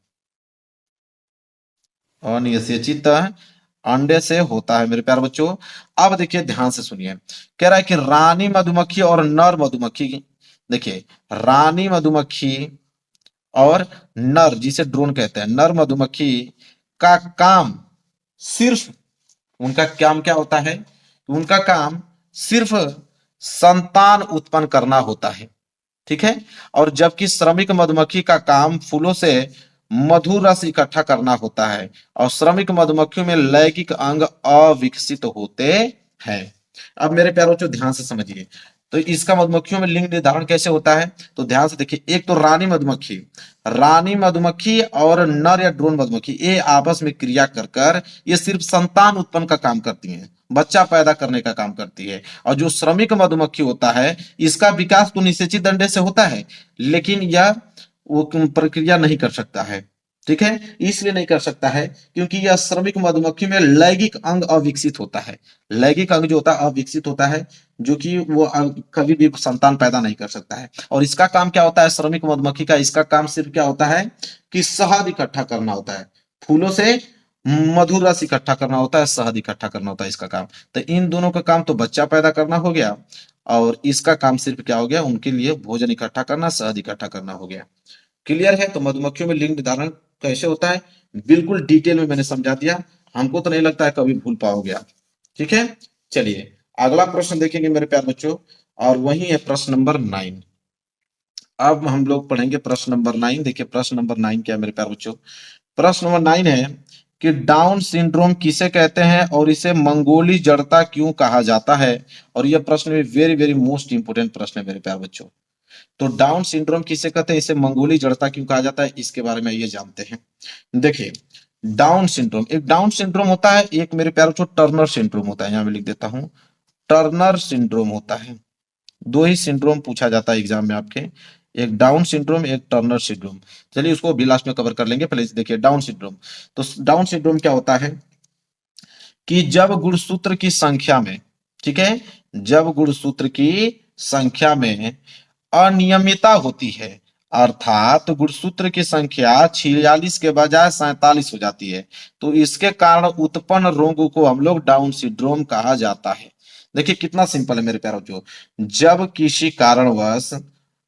अनिषेचित अंडे से होता है मेरे प्यारे बच्चों। अब देखिए ध्यान से सुनिए, कह रहा है कि रानी मधुमक्खी और नर मधुमक्खी देखिए, रानी मधुमक्खी और नर, जिसे ड्रोन कहते हैं, नर मधुमक्खी का काम सिर्फ, उनका काम क्या होता है? उनका काम सिर्फ संतान उत्पन्न करना होता है, ठीक है। और जबकि श्रमिक मधुमक्खी का काम फूलों से मधु रस इकट्ठा करना होता है, और श्रमिक मधुमक्खियों में लैंगिक अंग अविकसित होते हैं। अब मेरे प्यारों बच्चों ध्यान से समझिए, तो इसका मधुमक्खियों में लिंग निर्धारण कैसे होता है? तो ध्यान से देखिए, एक तो रानी मधुमक्खी और नर या ड्रोन मधुमक्खी ये आपस में क्रिया कर कर ये सिर्फ संतान उत्पन्न का काम करती हैं, बच्चा पैदा करने का काम करती है। और जो श्रमिक मधुमक्खी होता है, इसका विकास तो निषेचित दंडे से होता है, लेकिन यह वो प्रक्रिया नहीं कर सकता है, ठीक है। इसलिए नहीं कर सकता है क्योंकि यह श्रमिक मधुमक्खी में लैंगिक अंग अविकसित होता है। लैंगिक अंग जो होता है अविकसित होता है, जो कि वो कभी भी संतान पैदा नहीं कर सकता है। और इसका काम क्या होता है? श्रमिक मधुमक्खी का इसका काम सिर्फ क्या होता है कि शहद इकट्ठा करना होता है, फूलों से मधुर रस इकट्ठा करना होता है, शहद इकट्ठा करना होता है इसका काम। तो इन दोनों का काम तो बच्चा पैदा करना हो गया, और इसका काम सिर्फ क्या हो गया? उनके लिए भोजन इकट्ठा करना, शहद इकट्ठा करना हो गया। क्लियर है? तो मधुमक्खियों में लिंग निर्धारण कैसे होता है बिल्कुल डिटेल में मैंने समझा दिया, हमको तो नहीं लगता है कभी भूल पाओगे आप, ठीक है। चलिए अगला प्रश्न देखेंगे मेरे प्यारे बच्चों, और वही है प्रश्न नंबर 9। अब हम लोग पढ़ेंगे प्रश्न नंबर 9। देखिए प्रश्न नंबर 9 क्या है मेरे प्यारे बच्चों? प्रश्न नंबर 9 है कि डाउन सिंड्रोम किसे कहते हैं और इसे मंगोली जड़ता क्यों कहा जाता है? और यह प्रश्न भी वेरी वेरी मोस्ट इंपोर्टेंट प्रश्न है मेरे प्यारे बच्चों। तो डाउन सिंड्रोम किसे कहते हैं, इसे मंगोली जड़ता क्यों कहा जाता है, इसके बारे में ये जानते हैं। देखिए डाउन सिंड्रोम, एक डाउन सिंड्रोम होता है, एक मेरे प्यारे बच्चों टर्नर सिंड्रोम होता है। यहां मैं लिख देता हूं, टर्नर सिंड्रोम होता है। दो ही सिंड्रोम पूछा जाता है एग्जाम में आपके, एक डाउन सिंड्रोम, एक टर्नर सिंड्रोम। चलिए उसको भी लास्ट में कवर कर लेंगे, पहले देखिए डाउन सिंड्रोम। तो डाउन सिंड्रोम क्या होता है कि जब गुणसूत्र की संख्या में, ठीक है, जब गुणसूत्र की संख्या में अनियमितता होती है, अर्थात गुणसूत्र की संख्या 46 के बजाय 47 हो जाती है, तो इसके कारण उत्पन्न रोग को हम लोग डाउन सिंड्रोम कहा जाता है। देखिए कितना सिंपल है मेरे प्यारे बच्चों, जब किसी कारणवश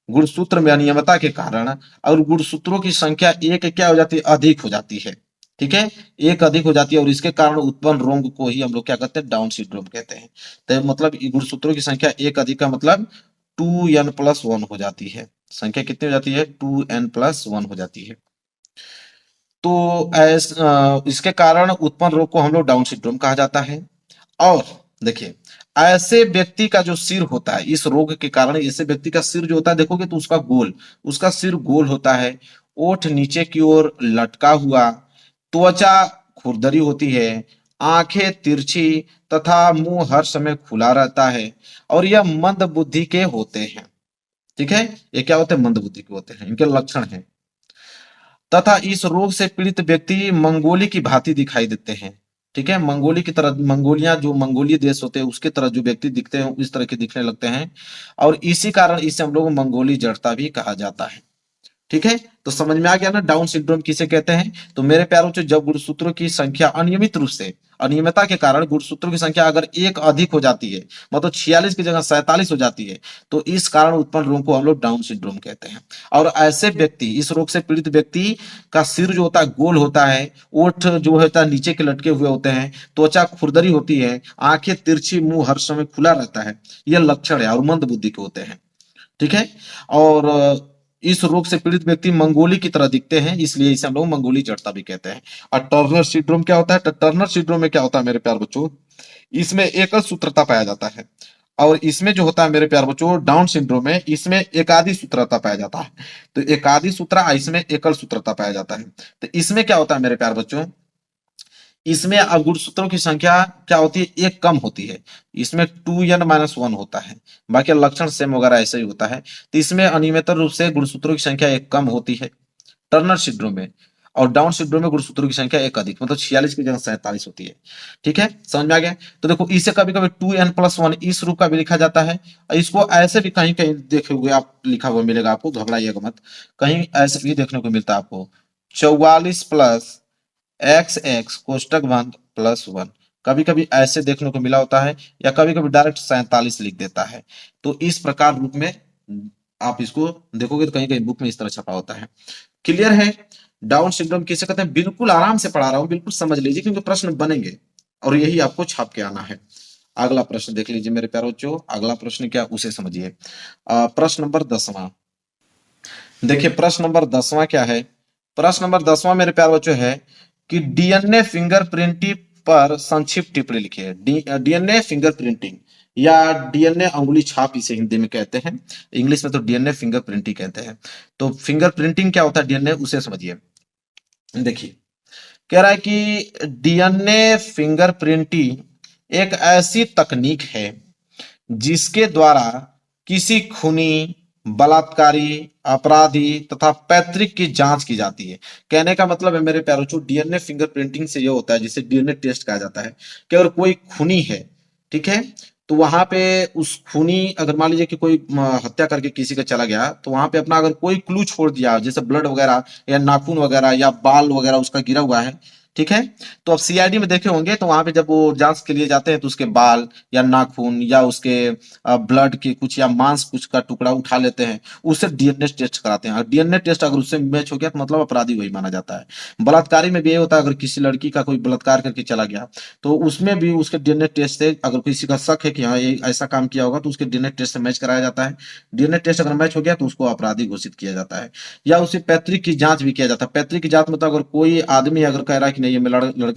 गुणसूत्र में अनियमितता के कारण और गुणसूत्रों की संख्या एक क्या हो जाती है? अधिक हो जाती है, ठीक है, एक अधिक हो जाती है, और इसके कारण उत्पन्न रोग को ही हम लोग क्या कहते हैं? डाउन सिंड्रोम कहते हैं। तो मतलब गुणसूत्रों की संख्या एक अधिक का मतलब 2n+1 हो जाती है। संख्या कितनी हो जाती है? 2n+1 हो जाती है। तो इसके कारण उत्पन्न रोग को हम लोग डाउन सिंड्रोम कहा जाता है। और देखिए ऐसे व्यक्ति का जो सिर होता है, इस रोग के कारण ऐसे व्यक्ति का सिर जो होता है, देखोगे तो उसका सिर गोल होता है, ओठ नीचे की ओर लटका हुआ, त्वचा खुरदरी होती है, आंखें तिरछी तथा मुंह हर समय खुला रहता है, और यह मंद बुद्धि के होते हैं, ठीक है। ये क्या होते हैं? मंद बुद्धि के होते हैं, इनके लक्षण हैं। तथा इस रोग से पीड़ित व्यक्ति मंगोली की भांति दिखाई देते हैं, ठीक है, मंगोली की तरह, मंगोलिया जो मंगोलीय देश होते हैं उसके तरह जो व्यक्ति दिखते हैं इस तरह के दिखने लगते हैं, और इसी कारण इसे हम लोग मंगोली जड़ता भी कहा जाता है, ठीक है। तो समझ में आ गया ना डाउन सिंड्रोम किसे कहते हैं? तो मेरे प्यारों से जब गुणसूत्रों की संख्या अनियमित रूप से, अनियमितता के कारण गुणसूत्रों की संख्या अगर एक अधिक हो जाती है, मतलब 46 की जगह 47 हो जाती है, तो इस कारण उत्पन्न रोग को हम लोग डाउन सिंड्रोम कहते हैं। और ऐसे व्यक्ति, इस रोग से पीड़ित व्यक्ति का सिर जो होता है गोल होता है, ओठ जो होता है नीचे के लटके हुए होते हैं, त्वचा खुरदरी होती है, आंखें तिरछी, मुंह हर समय खुला रहता है, यह लक्षण है, और मंद बुद्धि के होते हैं, ठीक है। और इस रोग से पीड़ित व्यक्ति मंगोली की तरह दिखते हैं, इसलिए इसे हम लोग मंगोली जड़ता भी कहते हैं। और टर्नर सिंड्रोम क्या होता है? टर्नर सिंड्रोम में क्या होता है मेरे प्यार बच्चों? इसमें एकल सूत्रता पाया जाता है, और इसमें जो होता है मेरे प्यार बच्चों डाउन सिंड्रोम में, इसमें एकाधी सूत्रता पाया जाता है। तो एकाधी सूत्रा, इसमें एकल सूत्रता पाया जाता है। तो इसमें क्या होता है मेरे प्यार बच्चों? इसमें गुणसूत्रों की संख्या क्या होती है? एक कम होती है, इसमें 2n-1 होता है, बाकी लक्षण सेम वगैरह ऐसे ही होता है। तो इसमें अनियमित रूप से गुणसूत्रों की संख्या एक कम होती है टर्नर सिंड्रोम में, और डाउन सिंड्रोम में गुणसूत्रों की संख्या एक अधिक, मतलब 46 की जगह 47 होती है, ठीक है, समझ में आ गया। तो देखो इसे कभी कभी 2n+1 इस रूप का भी लिखा जाता है, और इसको ऐसे भी कहीं कहीं देखे हुए आप लिखा हुआ मिलेगा आपको, घबराइएगा मत, कहीं ऐसे भी देखने को मिलता है आपको 44+XX कोष्टक बंद +1, कभी कभी ऐसे देखने को मिला होता है, या कभी कभी डायरेक्ट 47 लिख देता है। तो इस प्रकार रूप में आप इसको देखोगे तो कहीं कहीं बुक में इस तरह छपा होता है। क्लियर है? डाउन सिंड्रोम किसे कहते हैं? बिल्कुल आराम से पढ़ा रहा हूं, बिल्कुल समझ लीजिए क्योंकि प्रश्न बनेंगे और यही आपको छाप के आना है। अगला प्रश्न देख लीजिए मेरे प्यारे बच्चों, अगला प्रश्न क्या उसे समझिए। प्रश्न नंबर 10वां देखिए, प्रश्न नंबर 10वां क्या है? प्रश्न नंबर 10वां मेरे प्यारे बच्चों है कि डीएनए फिंगरप्रिंटिंग पर संक्षिप्त टिप्पणी लिखिए। डीएनए फिंगरप्रिंटिंग या डीएनए अंगुली छाप इसे हिंदी में कहते हैं, इंग्लिश में तो डीएनए फिंगरप्रिंटिंग कहते हैं। तो फिंगरप्रिंटिंग क्या होता है डीएनए, उसे समझिए। देखिए, कह रहा है कि डीएनए फिंगरप्रिंटिंग एक ऐसी तकनीक है जिसके द्वारा किसी खूनी, बलात्कारी, अपराधी तथा पैतृक की जांच की जाती है। कहने का मतलब है मेरे प्यारों बच्चों, डीएनए फिंगरप्रिंटिंग से ये होता है, जिसे डीएनए टेस्ट कहा जाता है, कि अगर कोई खूनी है, ठीक है, तो वहां पे उस खूनी, अगर मान लीजिए कि कोई हत्या करके किसी का चला गया, तो वहां पे अपना अगर कोई क्लू छोड़ दिया, जैसे ब्लड वगैरह या नाखून वगैरह या बाल वगैरह उसका गिरा हुआ है, ठीक है, तो अब सीआईडी में देखे होंगे, तो वहां पे जब वो जांच के लिए जाते हैं तो उसके बाल या नाखून या उसके ब्लड के कुछ या मांस कुछ का टुकड़ा उठा लेते हैं, उससे डीएनए टेस्ट कराते हैं। डीएनए टेस्ट अगर उससे मैच हो गया तो मतलब अपराधी वही माना जाता है। बलात्कारी में भी ये होता है, अगर किसी लड़की का कोई बलात्कार करके चला गया तो उसमें भी उसके डीएनए टेस्ट से, अगर किसी का शक है कि हाँ ये ऐसा काम किया होगा, तो उसके डीएनए टेस्ट से मैच कराया जाता है। डीएनए टेस्ट अगर मैच हो गया तो उसको अपराधी घोषित किया जाता है। या उसे पैतृक की जांच भी किया जाता है। पैतृक की जांच मतलब अगर कोई आदमी अगर कह रहा है कि नहीं ये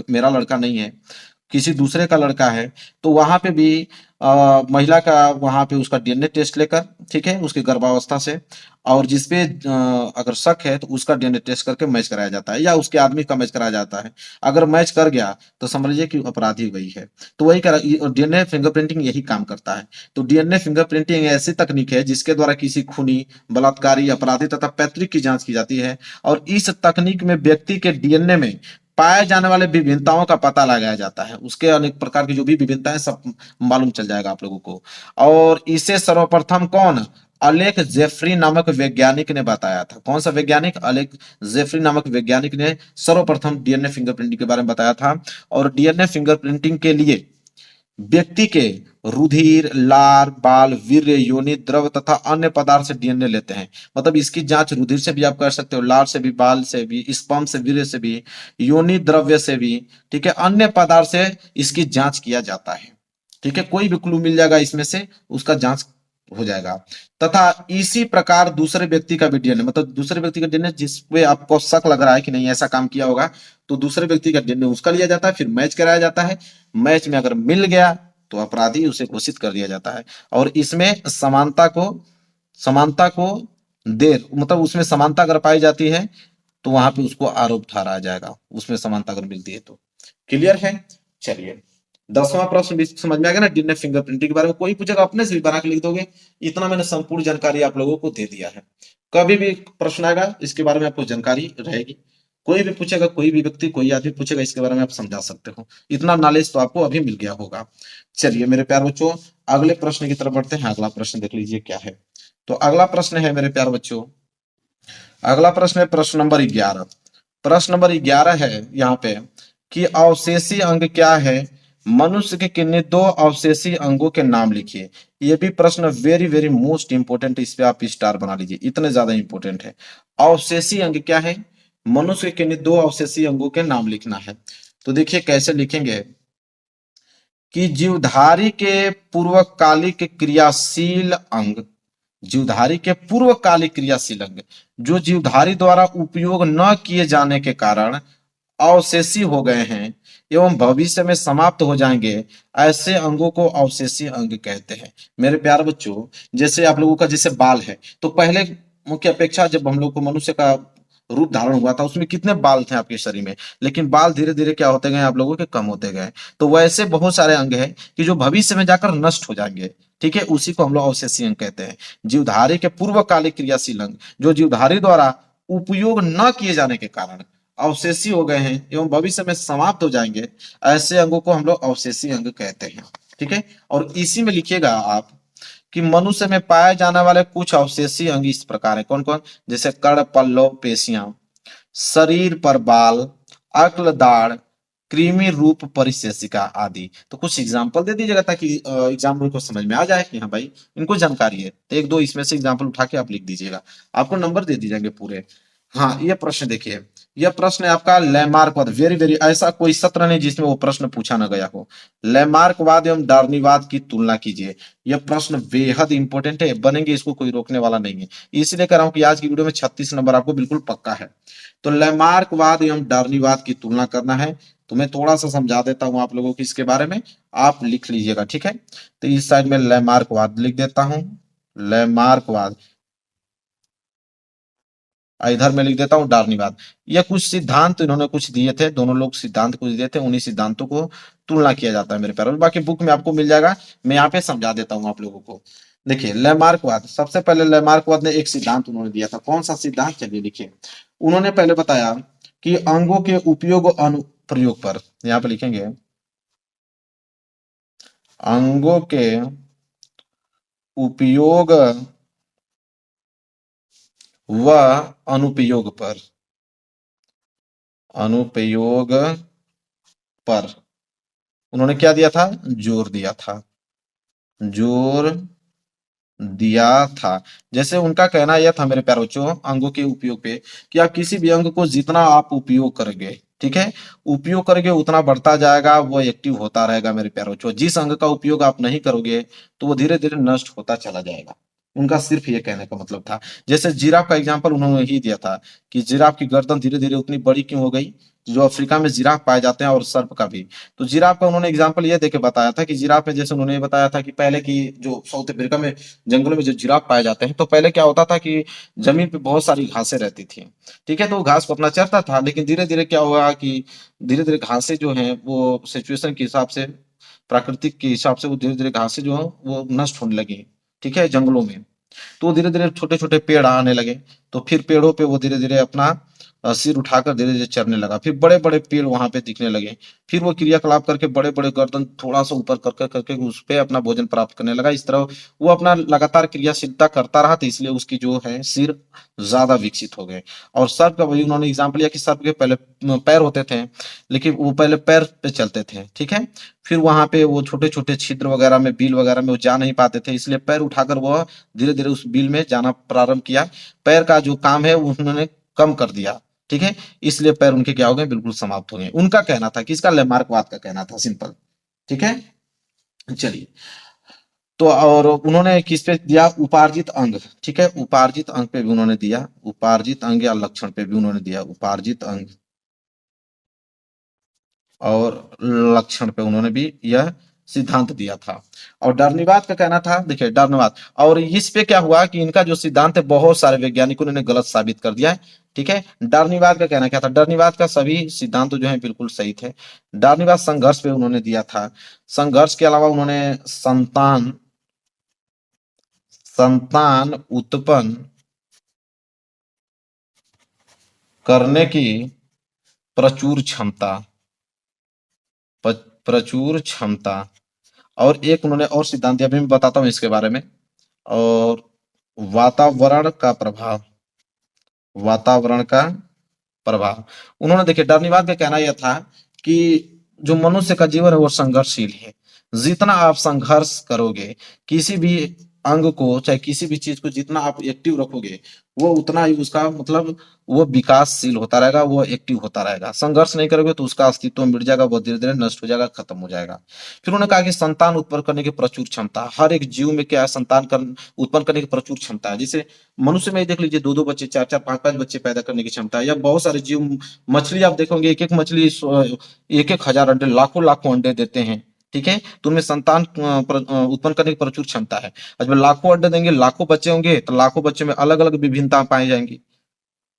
मेरा लड़का नहीं है, किसी दूसरे का लड़का है, तो वहां पे भी महिला का वहां पे उसका डीएनए टेस्ट लेकर, ठीक है, उसकी गर्भावस्था से, और जिसपे अगर शक है तो उसका डीएनए टेस्ट करके मैच कराया जाता है, या उसके आदमी का मैच कराया जाता है। अगर मैच कर गया तो समझ लीजिए कि अपराधी वही है। तो वही डीएनए फिंगरप्रिंटिंग यही काम करता है। तो डीएनए फिंगरप्रिंटिंग ऐसी तकनीक है जिसके द्वारा किसी खूनी, बलात्कारी, अपराधी तथा पैतृक की जांच की जाती है, और इस तकनीक में व्यक्ति के डीएनए में पाए जाने वाले विभिन्नताओं का पता लगाया जाता है। उसके अनेक प्रकार की जो भी विभिन्नताएं सब मालूम चल जाएगा आप लोगों को। और इसे सर्वप्रथम कौन, अलेक जेफरी नामक वैज्ञानिक ने बताया था। कौन सा वैज्ञानिक? अलेक जेफरी नामक वैज्ञानिक ने सर्वप्रथम डीएनए फिंगरप्रिंटिंग के बारे में बताया था। और डीएनए फिंगरप्रिंटिंग के लिए व्यक्ति के रुधिर, लार, बाल, वीर्य, योनि, द्रव तथा अन्य पदार्थ से डीएनए लेते हैं। मतलब इसकी जांच रुधिर से भी आप कर सकते हो, लार से भी, बाल से भी, स्पर्म से, वीर्य से भी, योनि द्रव्य से भी, ठीक है, अन्य पदार्थ से इसकी जांच किया जाता है। ठीक है, कोई भी क्लू मिल जाएगा इसमें से, उसका जांच हो जाएगा। तथा इसी प्रकार दूसरे व्यक्ति का भी डीएनए, मतलब दूसरे व्यक्ति का डीएनए जिसपे आपको शक लग रहा है कि नहीं ऐसा काम किया होगा, तो दूसरे व्यक्ति का डीएनए उसका लिया जाता है, फिर मैच कराया जाता है। मैच में अगर मिल गया तो अपराधी उसे घोषित कर दिया जाता है। और इसमें समानता को देर, मतलब उसमें समानता अगर पाई जाती है तो वहां पे उसको आरोप ठहराया जाएगा, उसमें समानता अगर मिलती है तो। क्लियर है? चलिए, 10वां प्रश्न भी समझ में आ गया ना। डीएनए फिंगरप्रिंटिंग के बारे में कोई पूछेगा अपने से भी बना के लिख दोगे। इतना मैंने संपूर्ण जानकारी आप लोगों को दे दिया है। कभी भी प्रश्न आएगा इसके बारे में आपको जानकारी रहेगी। कोई भी पूछेगा, कोई भी व्यक्ति, कोई आदमी पूछेगा, इसके बारे में आप समझा सकते हो। इतना नॉलेज तो आपको अभी मिल गया होगा। चलिए मेरे प्यार बच्चों, अगले प्रश्न की तरफ बढ़ते हैं। अगला प्रश्न देख लीजिए क्या है। तो अगला प्रश्न है मेरे प्यार बच्चों, अगला प्रश्न है प्रश्न नंबर 11। प्रश्न नंबर 11 है यहाँ पे कि अवशेषी अंग क्या है? मनुष्य के किन्हीं दो अवशेषी अंगों के नाम लिखिए। ये भी प्रश्न वेरी वेरी मोस्ट इंपोर्टेंट, इस पे आप स्टार बना लीजिए, इतने ज्यादा इंपोर्टेंट है। अवशेषी अंग क्या है? मनुष्य के किन्हीं दो अवशेषी अंगों के नाम लिखना है। तो देखिए कैसे लिखेंगे कि जीवधारी के पूर्वकालिक क्रियाशील अंग, जीवधारी के पूर्वकालिक क्रियाशील अंग जो जीवधारी द्वारा उपयोग न किए जाने के कारण अवशेषी हो गए हैं एवं भविष्य में समाप्त हो जाएंगे, ऐसे अंगों को अवशेषी अंग कहते हैं। मेरे प्यारे बच्चों, जैसे आप लोगों का जैसे बाल है, तो पहले मुख्य अपेक्षा जब हम लोग को मनुष्य का रूप धारण हुआ था उसमें कितने बाल थे आपके शरीर में, लेकिन बाल धीरे धीरे क्या होते गए आप लोगों के, कम होते गए। तो वैसे बहुत सारे अंग हैं कि जो भविष्य में जाकर नष्ट हो जाएंगे, ठीक है, उसी को हम लोग अवशेषी अंग कहते हैं। जीवधारी के पूर्वकालिक क्रियाशील अंग जो जीवधारी द्वारा उपयोग न किए जाने के कारण अवशेषी हो गए हैं एवं भविष्य में समाप्त हो जाएंगे, ऐसे अंगों को हम लोग अवशेषी अंग कहते हैं। ठीक है, और इसी में लिखिएगा आप कि मनुष्य में पाए जाने वाले कुछ अवशेषी अंग इस प्रकार है। कौन कौन? जैसे कर्ण, पल्लव, पेशियां, शरीर पर बाल, अक्ल, दाढ़, कृमि रूप परिशेषिका आदि। तो कुछ एग्जाम्पल दे दीजिएगा ताकि एग्जाम्पल को समझ में आ जाए कि हाँ भाई इनको जानकारी है। तो एक दो इसमें से एग्जाम्पल उठा के आप लिख दीजिएगा, आपको नंबर दे दिए जाएंगे पूरे। हाँ, ये प्रश्न देखिए, यह प्रश्न है आपका लैमार्कवाद। वेरी वेरी, ऐसा कोई सत्र नहीं जिसमें वो प्रश्न पूछा ना गया हो। लैमार्कवाद एवं डार्नीवाद की तुलना कीजिए। यह प्रश्न बेहद इंपॉर्टेंट है, बनेंगे, इसको कोई रोकने वाला नहीं है। इसलिए कह रहा हूं कि आज की वीडियो में 36 नंबर आपको बिल्कुल पक्का है। तो लैमार्कवाद एवं डार्नीवाद की तुलना करना है। तो मैं थोड़ा सा समझा देता हूं आप लोगों को इसके बारे में, आप लिख लीजिएगा, ठीक है। तो इस साइड में लैमार्कवाद लिख देता हूं, लैमार्कवाद, इधर में लिख देता हूं डार्नीवाद। यह कुछ सिद्धांत इन्होंने कुछ दिए थे, दोनों लोग सिद्धांत कुछ दिए थे, उन्हीं सिद्धांतों को तुलना किया जाता है मेरे प्यारे। बाकी बुक में आपको मिल जाएगा, मैं यहाँ पे समझा देता हूँ आप लोगों को। देखिए लैमार्कवाद, सबसे पहले लैमार्कवाद ने एक सिद्धांत उन्होंने दिया था। कौन सा सिद्धांत, चलिए लिखिए। उन्होंने पहले बताया कि अंगों के उपयोग और अनुप्रयोग पर, यहाँ पे लिखेंगे अंगों के उपयोग व अनुप्रयोग पर, अनुप्रयोग पर उन्होंने क्या दिया था, जोर दिया था, जोर दिया था। जैसे उनका कहना यह था मेरे प्यारे बच्चों, अंगों के उपयोग पे, कि आप किसी भी अंग को जितना आप उपयोग करेंगे, ठीक है, उपयोग करेंगे उतना बढ़ता जाएगा, वो एक्टिव होता रहेगा मेरे प्यारे बच्चों। जिस अंग का उपयोग आप नहीं करोगे तो वो धीरे धीरे नष्ट होता चला जाएगा। उनका सिर्फ ये कहने का मतलब था। जैसे जिराफ का एग्जाम्पल उन्होंने ही दिया था कि जिराफ की गर्दन धीरे धीरे उतनी बड़ी क्यों हो गई, जो अफ्रीका में जिराफ पाए जाते हैं, और सर्प का भी। तो जिराफ का उन्होंने एग्जाम्पल ये देके बताया था कि जिराफ में, जैसे उन्होंने ये बताया था कि पहले की जो साउथ अफ्रीका में जंगलों में जो जिराफ पाए जाते हैं, तो पहले क्या होता था कि जमीन पे बहुत सारी घासें रहती थी, ठीक है, तो वो घास को अपना चरता था। लेकिन धीरे धीरे क्या हुआ कि धीरे धीरे घासें जो हैं वो सिचुएशन के हिसाब से, प्राकृतिक के हिसाब से, वो धीरे धीरे घासें जो है वो नष्ट होने लगी, ठीक है, जंगलों में। तो धीरे धीरे छोटे छोटे पेड़ आने लगे। तो फिर पेड़ों पे वो धीरे धीरे अपना सिर उठाकर धीरे धीरे चढ़ने लगा। फिर बड़े बड़े पेड़ वहां पे दिखने लगे। फिर वो क्रियाकलाप करके बड़े बड़े गर्दन थोड़ा सा ऊपर करके करके उस पे अपना भोजन प्राप्त करने लगा। इस तरह वो अपना लगातार क्रियाशीलता करता रहा, तो इसलिए उसकी जो है सिर ज्यादा विकसित हो गए। और सर्प का वही उन्होंने एग्जाम्पल लिया कि सर्प के पहले पैर होते थे, लेकिन वो पहले पैर पे चलते थे, ठीक है। फिर वहां पे वो छोटे छोटे छिद्र वगैरह में, बिल वगैरह में वो जा नहीं पाते थे, इसलिए पैर उठाकर वो धीरे धीरे उस बिल में जाना प्रारंभ किया। पैर का जो काम है उन्होंने कम कर दिया, ठीक है। इसलिए पैर उनके क्या हो गए, बिल्कुल समाप्त हो गए। उनका कहना था, किसका, लैमार्कवाद का कहना था, सिंपल, ठीक है। चलिए, तो और उन्होंने किस पे दिया, उपार्जित अंग, ठीक है, उपार्जित अंग पे भी उन्होंने दिया, उपार्जित अंग या लक्षण पे भी उन्होंने दिया, उपार्जित अंग और लक्षण पे उन्होंने भी यह सिद्धांत दिया था। और डार्नीवाद का कहना था, देखिए डार्नीवाद, और इस पे क्या हुआ कि इनका जो सिद्धांत है बहुत सारे वैज्ञानिकों ने गलत साबित कर दिया है, ठीक है। डार्नीवाद का कहना क्या था, डार्नीवाद का सभी सिद्धांत जो है बिल्कुल सही थे। डार्नीवाद संघर्ष पे उन्होंने दिया था। संघर्ष के अलावा उन्होंने संतान संतान उत्पन्न करने की प्रचुर क्षमता, प्रचुर क्षमता, और एक उन्होंने और सिद्धांत दिया, अभी मैं बताता हूं इसके बारे में। और वातावरण का प्रभाव, वातावरण का प्रभाव। उन्होंने, देखिए डार्नीवाद का कहना यह था कि जो मनुष्य का जीवन है वो संघर्षशील है। जितना आप संघर्ष करोगे, किसी भी अंग को, चाहे किसी भी चीज को जितना आप एक्टिव रखोगे, वो उतना ही उसका मतलब वो विकासशील होता रहेगा, वो एक्टिव होता रहेगा। संघर्ष नहीं करोगे तो उसका अस्तित्व मिट जाएगा, वो धीरे धीरे नष्ट हो जाएगा, खत्म हो जाएगा। फिर उन्होंने कहा कि संतान उत्पन्न करने की प्रचुर क्षमता, हर एक जीव में क्या है, संतान उत्पन्न करने की प्रचुर क्षमता है। जैसे मनुष्य में ही देख लीजिए, दो दो बच्चे, चार चार, पांच पांच बच्चे पैदा करने की क्षमता है। या बहुत सारे जीव, मछली आप देखोगे, एक एक मछली एक एक हजार अंडे, लाखों लाखों अंडे देते हैं, ठीक है। तो उनमें संतान उत्पन्न करने की प्रचुर क्षमता है। जब लाखों अंडे देंगे, लाखों बच्चे होंगे, तो लाखों बच्चे में अलग अलग विभिन्नता पाई जाएंगी,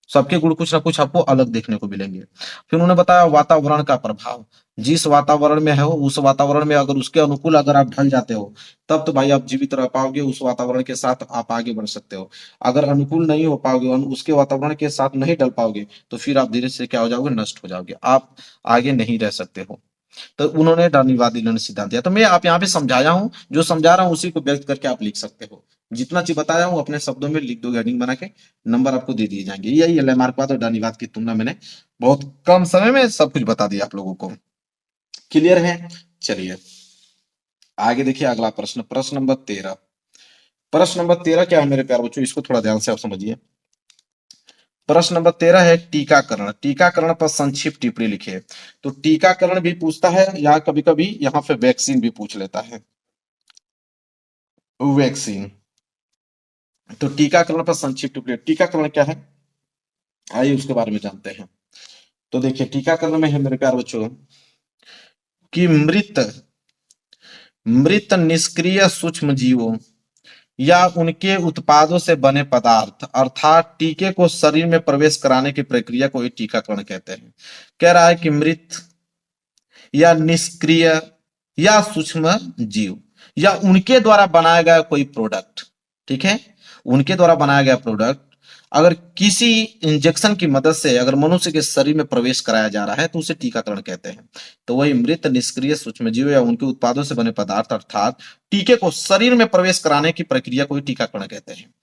सबके गुण कुछ ना कुछ आपको अलग देखने को मिलेंगे। फिर उन्होंने बताया वातावरण का प्रभाव, जिस वातावरण में हो, उस वातावरण में अगर उसके अनुकूल अगर आप ढल जाते हो, तब तो भाई आप जीवित रह पाओगे, उस वातावरण के साथ आप आगे बढ़ सकते हो। अगर अनुकूल नहीं हो पाओगे, उसके वातावरण के साथ नहीं ढल पाओगे, तो फिर आप धीरे से क्या हो जाओगे, नष्ट हो जाओगे, आप आगे नहीं रह सकते हो। तो उन्होंने डार्नीवादी ने सिद्धांत दिया। तो मैं आप यहाँ पे समझाया हूँ, जो समझा रहा हूँ उसी को व्यक्त करके आप लिख सकते हो। जितना चीज बताया हूँ अपने शब्दों में लिख दो, हेडिंग बना के, नंबर आपको दे दिए जाएंगे। यही है लैमार्कवाद और डार्नीवाद की तुलना, मैंने बहुत कम समय में सब कुछ बता दिया आप लोगों को। क्लियर है। चलिए आगे देखिए अगला प्रश्न, प्रश्न नंबर 13। प्रश्न नंबर 13 क्या है मेरे प्यारे बच्चों, इसको थोड़ा ध्यान से आप समझिए। प्रश्न नंबर 13 है टीकाकरण। टीकाकरण पर संक्षिप्त टिप्पणी लिखिए। तो टीकाकरण भी पूछता है, यहाँ कभी कभी यहाँ पे वैक्सीन भी पूछ लेता है, वैक्सीन। तो टीकाकरण पर संक्षिप्त टिप्पणी, टीकाकरण क्या है आइए उसके बारे में जानते हैं। तो देखिए टीकाकरण में है मेरे प्यारे बच्चों कि मृत मृत निष्क्रिय सूक्ष्म जीवों या उनके उत्पादों से बने पदार्थ अर्थात टीके को शरीर में प्रवेश कराने की प्रक्रिया को ही टीकाकरण कहते हैं। कह रहा है कि मृत या निष्क्रिय या सूक्ष्म जीव या उनके द्वारा बनाया गया कोई प्रोडक्ट, ठीक है, उनके द्वारा बनाया गया प्रोडक्ट अगर किसी इंजेक्शन की मदद से अगर मनुष्य के शरीर में प्रवेश कराया जा रहा है तो उसे टीकाकरण कहते हैं। तो वही मृत निष्क्रिय सूक्ष्मजीव या उनके उत्पादों से बने पदार्थ अर्थात टीके को शरीर में प्रवेश कराने की प्रक्रिया को ही टीकाकरण कहते हैं।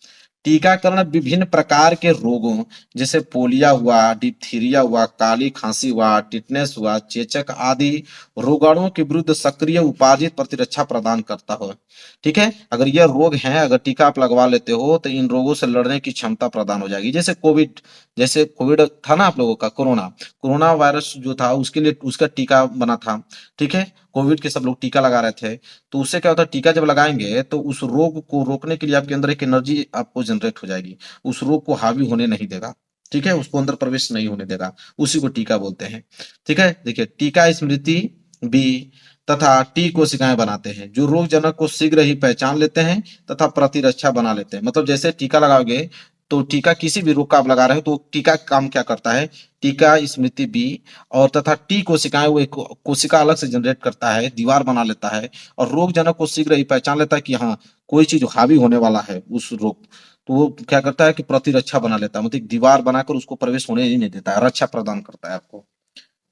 टीकाकरण विभिन्न प्रकार के रोगों जैसे पोलिया हुआ, डिप्थीरिया हुआ, काली खांसी हुआ, टिटनेस हुआ, चेचक आदि रोगाणुओं के विरुद्ध सक्रिय उपार्जित प्रतिरक्षा प्रदान करता है। ठीक है, अगर यह रोग हैं, अगर टीका आप लगवा लेते हो तो इन रोगों से लड़ने की क्षमता प्रदान हो जाएगी। जैसे कोविड था ना आप लोगों का, कोरोना कोरोना वायरस जो था उसके लिए उसका टीका बना था। ठीक है, कोविड के सब लोग टीका लगा रहे थे। तो उससे क्या होता है, टीका जब लगाएंगे तो उस रोग को रोकने के लिए आपके अंदर एक एनर्जी आपको जनरेट हो जाएगी, उस रोग को हावी होने नहीं देगा। ठीक है, उसको अंदर प्रवेश नहीं होने देगा, उसी को टीका बोलते हैं। ठीक है, देखिए टीका स्मृति बी तथा टी कोशिकाएं बनाते हैं जो रोग जनक को शीघ्र ही पहचान लेते हैं तथा प्रतिरक्षा बना लेते हैं। मतलब जैसे टीका लगाओगे तो टीका किसी भी रोग का आप लगा रहे हो तो टीका काम क्या करता है, टीका स्मृति बी और तथा टी कोशिकाएं वो एक कोशिका अलग से जनरेट करता है, दीवार बना लेता है और रोग जनक को शीघ्र ही पहचान लेता है कि हाँ कोई चीज हावी होने वाला है उस रोग। तो वो क्या करता है कि प्रतिरक्षा बना लेता है, मतलब एक दीवार बनाकर उसको प्रवेश होने ही नहीं देता है, रक्षा प्रदान करता है आपको।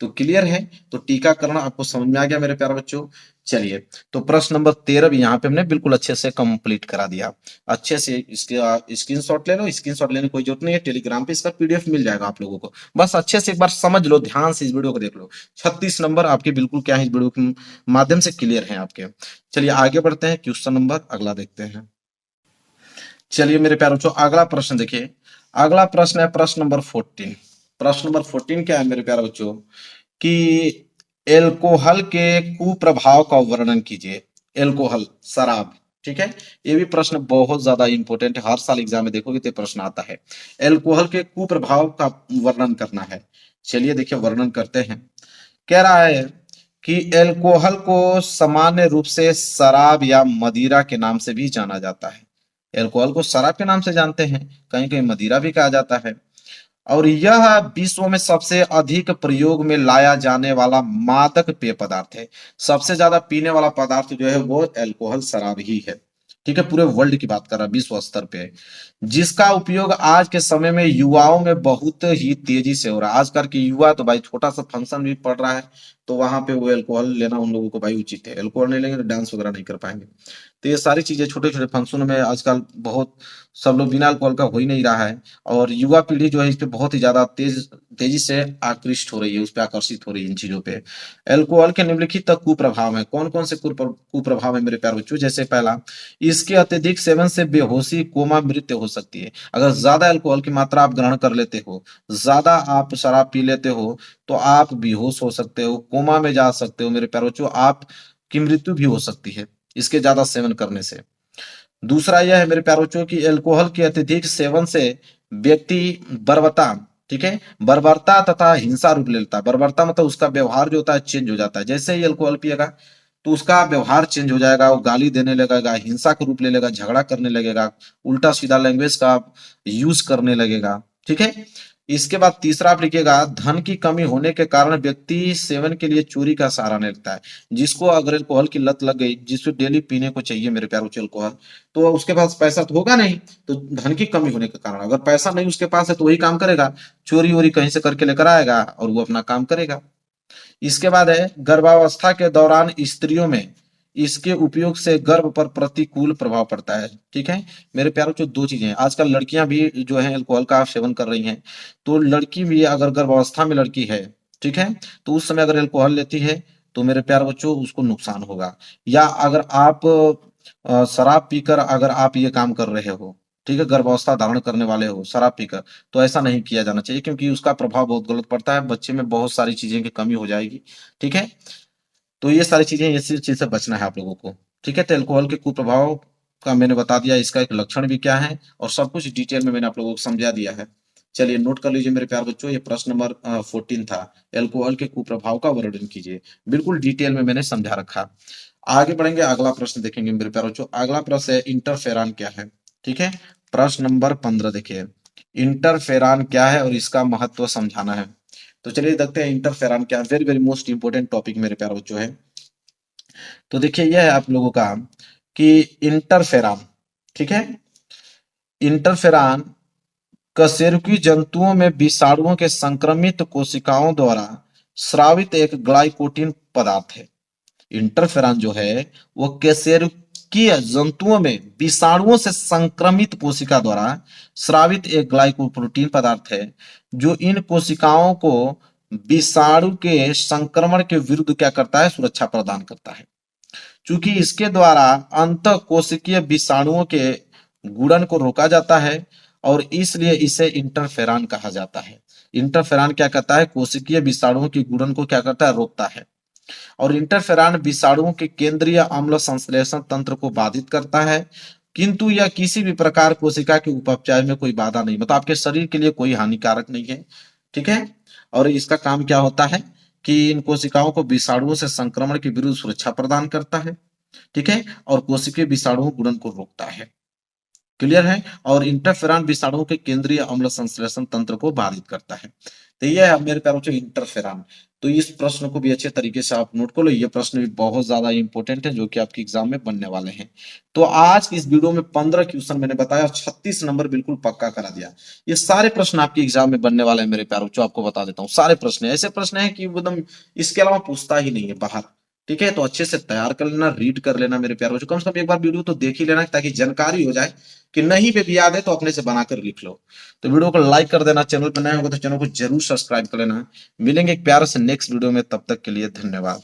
तो क्लियर है, तो टीकाकरण आपको समझ में आ गया मेरे प्यारे बच्चों। चलिए तो प्रश्न नंबर 13 भी यहाँ पे हमने बिल्कुल अच्छे से कंप्लीट करा दिया। अच्छे से इसके स्क्रीनशॉट ले लो, स्क्रीनशॉट लेने की कोई जरूरत नहीं है, टेलीग्राम पे इसका पीडीएफ मिल जाएगा आप लोगों को। बस अच्छे से एक बार समझ लो, ध्यान से इस वीडियो को देख लो। 36 नंबर आपके बिल्कुल क्या है इस वीडियो के माध्यम से क्लियर है आपके। चलिए आगे बढ़ते हैं, क्वेश्चन नंबर अगला देखते हैं। चलिए मेरे प्यारे बच्चों अगला प्रश्न देखिए, अगला प्रश्न है प्रश्न नंबर 14। प्रश्न नंबर 14 क्या है मेरे प्यारे बच्चों कि एल्कोहल के कुप्रभाव का वर्णन कीजिए। एल्कोहल शराब, ठीक है, ये भी प्रश्न बहुत ज्यादा इंपॉर्टेंट है, हर साल एग्जाम में देखोगे तो प्रश्न आता है। एल्कोहल के कुप्रभाव का वर्णन करना है। चलिए देखिए वर्णन करते हैं। कह रहा है कि एल्कोहल को सामान्य रूप से शराब या मदिरा के नाम से भी जाना जाता है। एल्कोहल को शराब के नाम से जानते हैं, कहीं कहीं मदिरा भी कहा जाता है। और यह विश्व में सबसे अधिक प्रयोग में लाया जाने वाला मादक पेय पदार्थ है। सबसे ज्यादा पीने वाला पदार्थ जो है वो एल्कोहल शराब ही है। ठीक है, पूरे वर्ल्ड की बात कर रहा है, विश्व स्तर पे, जिसका उपयोग आज के समय में युवाओं में बहुत ही तेजी से हो रहा है। आजकल के युवा तो भाई छोटा सा फंक्शन भी पड़ रहा है तो वहां पे वो एल्कोहल लेना उन लोगों को भाई उचित है। एल्कोहल नहीं लेंगे तो डांस वगैरह नहीं कर पाएंगे। तो ये सारी चीजें छोटे छोटे फंक्शनों में आजकल बहुत सब लोग बिना अल्कोहल का हो ही नहीं रहा है। और युवा पीढ़ी जो है इस पे बहुत ही ज्यादा तेजी से आकृष्ट हो रही है, उस पर आकर्षित हो रही है इन चीजों पे। एल्कोहल के निम्नलिखित कुप्रभाव है। कौन कौन से कुप्रभाव है मेरे प्यारे बच्चों, जैसे पहला, इसके अत्यधिक सेवन से बेहोशी कोमा मृत्यु हो सकती है। अगर ज्यादा अल्कोहल की मात्रा आप ग्रहण कर लेते हो, ज्यादा आप शराब पी लेते हो तो आप बेहोश हो सकते हो, कोमा में जा सकते हो मेरे प्यारे बच्चों, आप की मृत्यु भी हो सकती है इसके ज्यादा सेवन करने से। दूसरा यह है मेरे प्यारे बच्चों कि अल्कोहल के अत्यधिक सेवन से व्यक्ति बर्बरता, ठीक है, बर्बरता तथा हिंसा रूप ले लेता है। बर्बरता मतलब उसका व्यवहार जो होता है चेंज हो जाता है। जैसे ही अल्कोहल पिएगा तो उसका व्यवहार चेंज हो जाएगा, वो गाली देने लगेगा, हिंसा का रूप ले लेगा, झगड़ा करने लगेगा, उल्टा सीधा लैंग्वेज का यूज करने लगेगा। ठीक है, इसके बाद तीसरा आप लिखिएगा, धन की कमी होने के कारण व्यक्ति सेवन के लिए चोरी का सहारा लेता है। जिसको अगर अल्कोहल की लत लग गई, जिसको डेली पीने को चाहिए मेरे प्यारे बच्चों अल्कोहल, तो उसके पास पैसा तो होगा नहीं, तो धन की कमी होने के कारण अगर पैसा नहीं उसके पास है तो वही काम करेगा, चोरी वोरी कहीं से करके लेकर आएगा और वो अपना काम करेगा। इसके बाद है गर्भावस्था के दौरान स्त्रियों में इसके उपयोग से गर्भ पर प्रतिकूल प्रभाव पड़ता है। ठीक है मेरे प्यारों, जो दो चीजें हैं, आजकल लड़कियां भी जो है अल्कोहल का सेवन कर रही हैं। तो लड़की भी अगर गर्भावस्था में लड़की है, ठीक है, तो उस समय अगर अल्कोहल लेती है तो मेरे प्यारे बच्चों उसको नुकसान होगा। या अगर आप शराब पीकर अगर आप ये काम कर रहे हो, ठीक है, गर्भावस्था धारण करने वाले हो शराब पीकर, तो ऐसा नहीं किया जाना चाहिए क्योंकि उसका प्रभाव बहुत गलत पड़ता है, बच्चे में बहुत सारी चीजें की कमी हो जाएगी। ठीक है, तो ये सारी चीजें, इसी चीज से बचना है आप लोगों को। ठीक है, तो अल्कोहल के कुप्रभाव का मैंने बता दिया, इसका एक लक्षण भी क्या है और सब कुछ डिटेल में मैंने आप लोगों को समझा दिया है। चलिए नोट कर लीजिए मेरे प्यारे बच्चों, ये प्रश्न नंबर 14 था, अल्कोहल के कुप्रभाव का वर्णन कीजिए। बिल्कुल डिटेल में मैंने समझा रखा। आगे बढ़ेंगे, अगला प्रश्न देखेंगे मेरे प्यारे बच्चों। अगला प्रश्न है इंटरफेरॉन क्या है। ठीक है, प्रश्न नंबर 15 देखिए, इंटरफेरॉन क्या है और इसका महत्व समझाना है। तो चलिए देखते हैं इंटरफेरॉन क्या है। Very very most important topic मेरे प्यारे बच्चों है। तो देखिए यह है आप लोगों का कि इंटरफेरॉन, ठीक है, इंटरफेरॉन कशेरुकी जंतुओं में विषाणुओं के संक्रमित कोशिकाओं द्वारा स्रावित एक ग्लाइकोटीन पदार्थ है। इंटरफेरॉन जो है वो कशेरुकीय जंतुओं में विषाणुओं से संक्रमित कोशिका द्वारा स्रावित एक ग्लाइकोप्रोटीन पदार्थ है, जो इन कोशिकाओं को विषाणु के संक्रमण के विरुद्ध क्या करता है, सुरक्षा प्रदान करता है। चूंकि इसके द्वारा अंतः कोशिकीय विषाणुओं के गुणन को रोका जाता है और इसलिए इसे इंटरफेरॉन कहा जाता है। इंटरफेरॉन क्या करता है, कोशिकीय विषाणुओं की गुणन को क्या करता है, रोकता है। और इंटरफेरॉन विषाणुओं के केंद्रीय अम्ल संश्लेषण तंत्र को बाधित करता है, किंतु यह किसी भी प्रकार कोशिका के उपचय में कोई बाधा नहीं, मतलब आपके शरीर के लिए कोई हानिकारक नहीं है। ठीक है, और इसका काम क्या होता है कि इन कोशिकाओं को विषाणुओं से संक्रमण के विरुद्ध सुरक्षा प्रदान करता है। ठीक है, और कोशिकीय विषाणु गुणन को रोकता है। क्लियर है, और इंटरफेरॉन विषाणुओं के केंद्रीय अम्ल संश्लेषण तंत्र को बाधित करता है। तो ये है मेरे प्यारे बच्चों इंटरफेरॉन। तो इस प्रश्न को भी अच्छे तरीके से आप नोट कर लो, ये प्रश्न भी बहुत ज्यादा इंपॉर्टेंट है जो कि आपके एग्जाम में बनने वाले हैं। तो आज की इस वीडियो में 15 क्वेश्चन मैंने बताया और 36 नंबर बिल्कुल पक्का करा दिया। ये सारे प्रश्न आपके एग्जाम में बनने वाले हैं मेरे प्यारे बच्चों, आपको बता देता हूँ। सारे प्रश्न ऐसे प्रश्न है कि एकदम इसके अलावा पूछता ही नहीं है बाहर। ठीक है, तो अच्छे से तैयार कर लेना, रीड कर लेना मेरे प्यारे बच्चों, कम से कम एक बार वीडियो तो देख ही लेना ताकि जानकारी हो जाए कि नहीं पे भी याद है तो अपने से बनाकर लिख लो। तो वीडियो को लाइक कर देना, चैनल पर नए होगा तो चैनल को जरूर सब्सक्राइब कर लेना। मिलेंगे एक प्यारे से नेक्स्ट वीडियो में, तब तक के लिए धन्यवाद।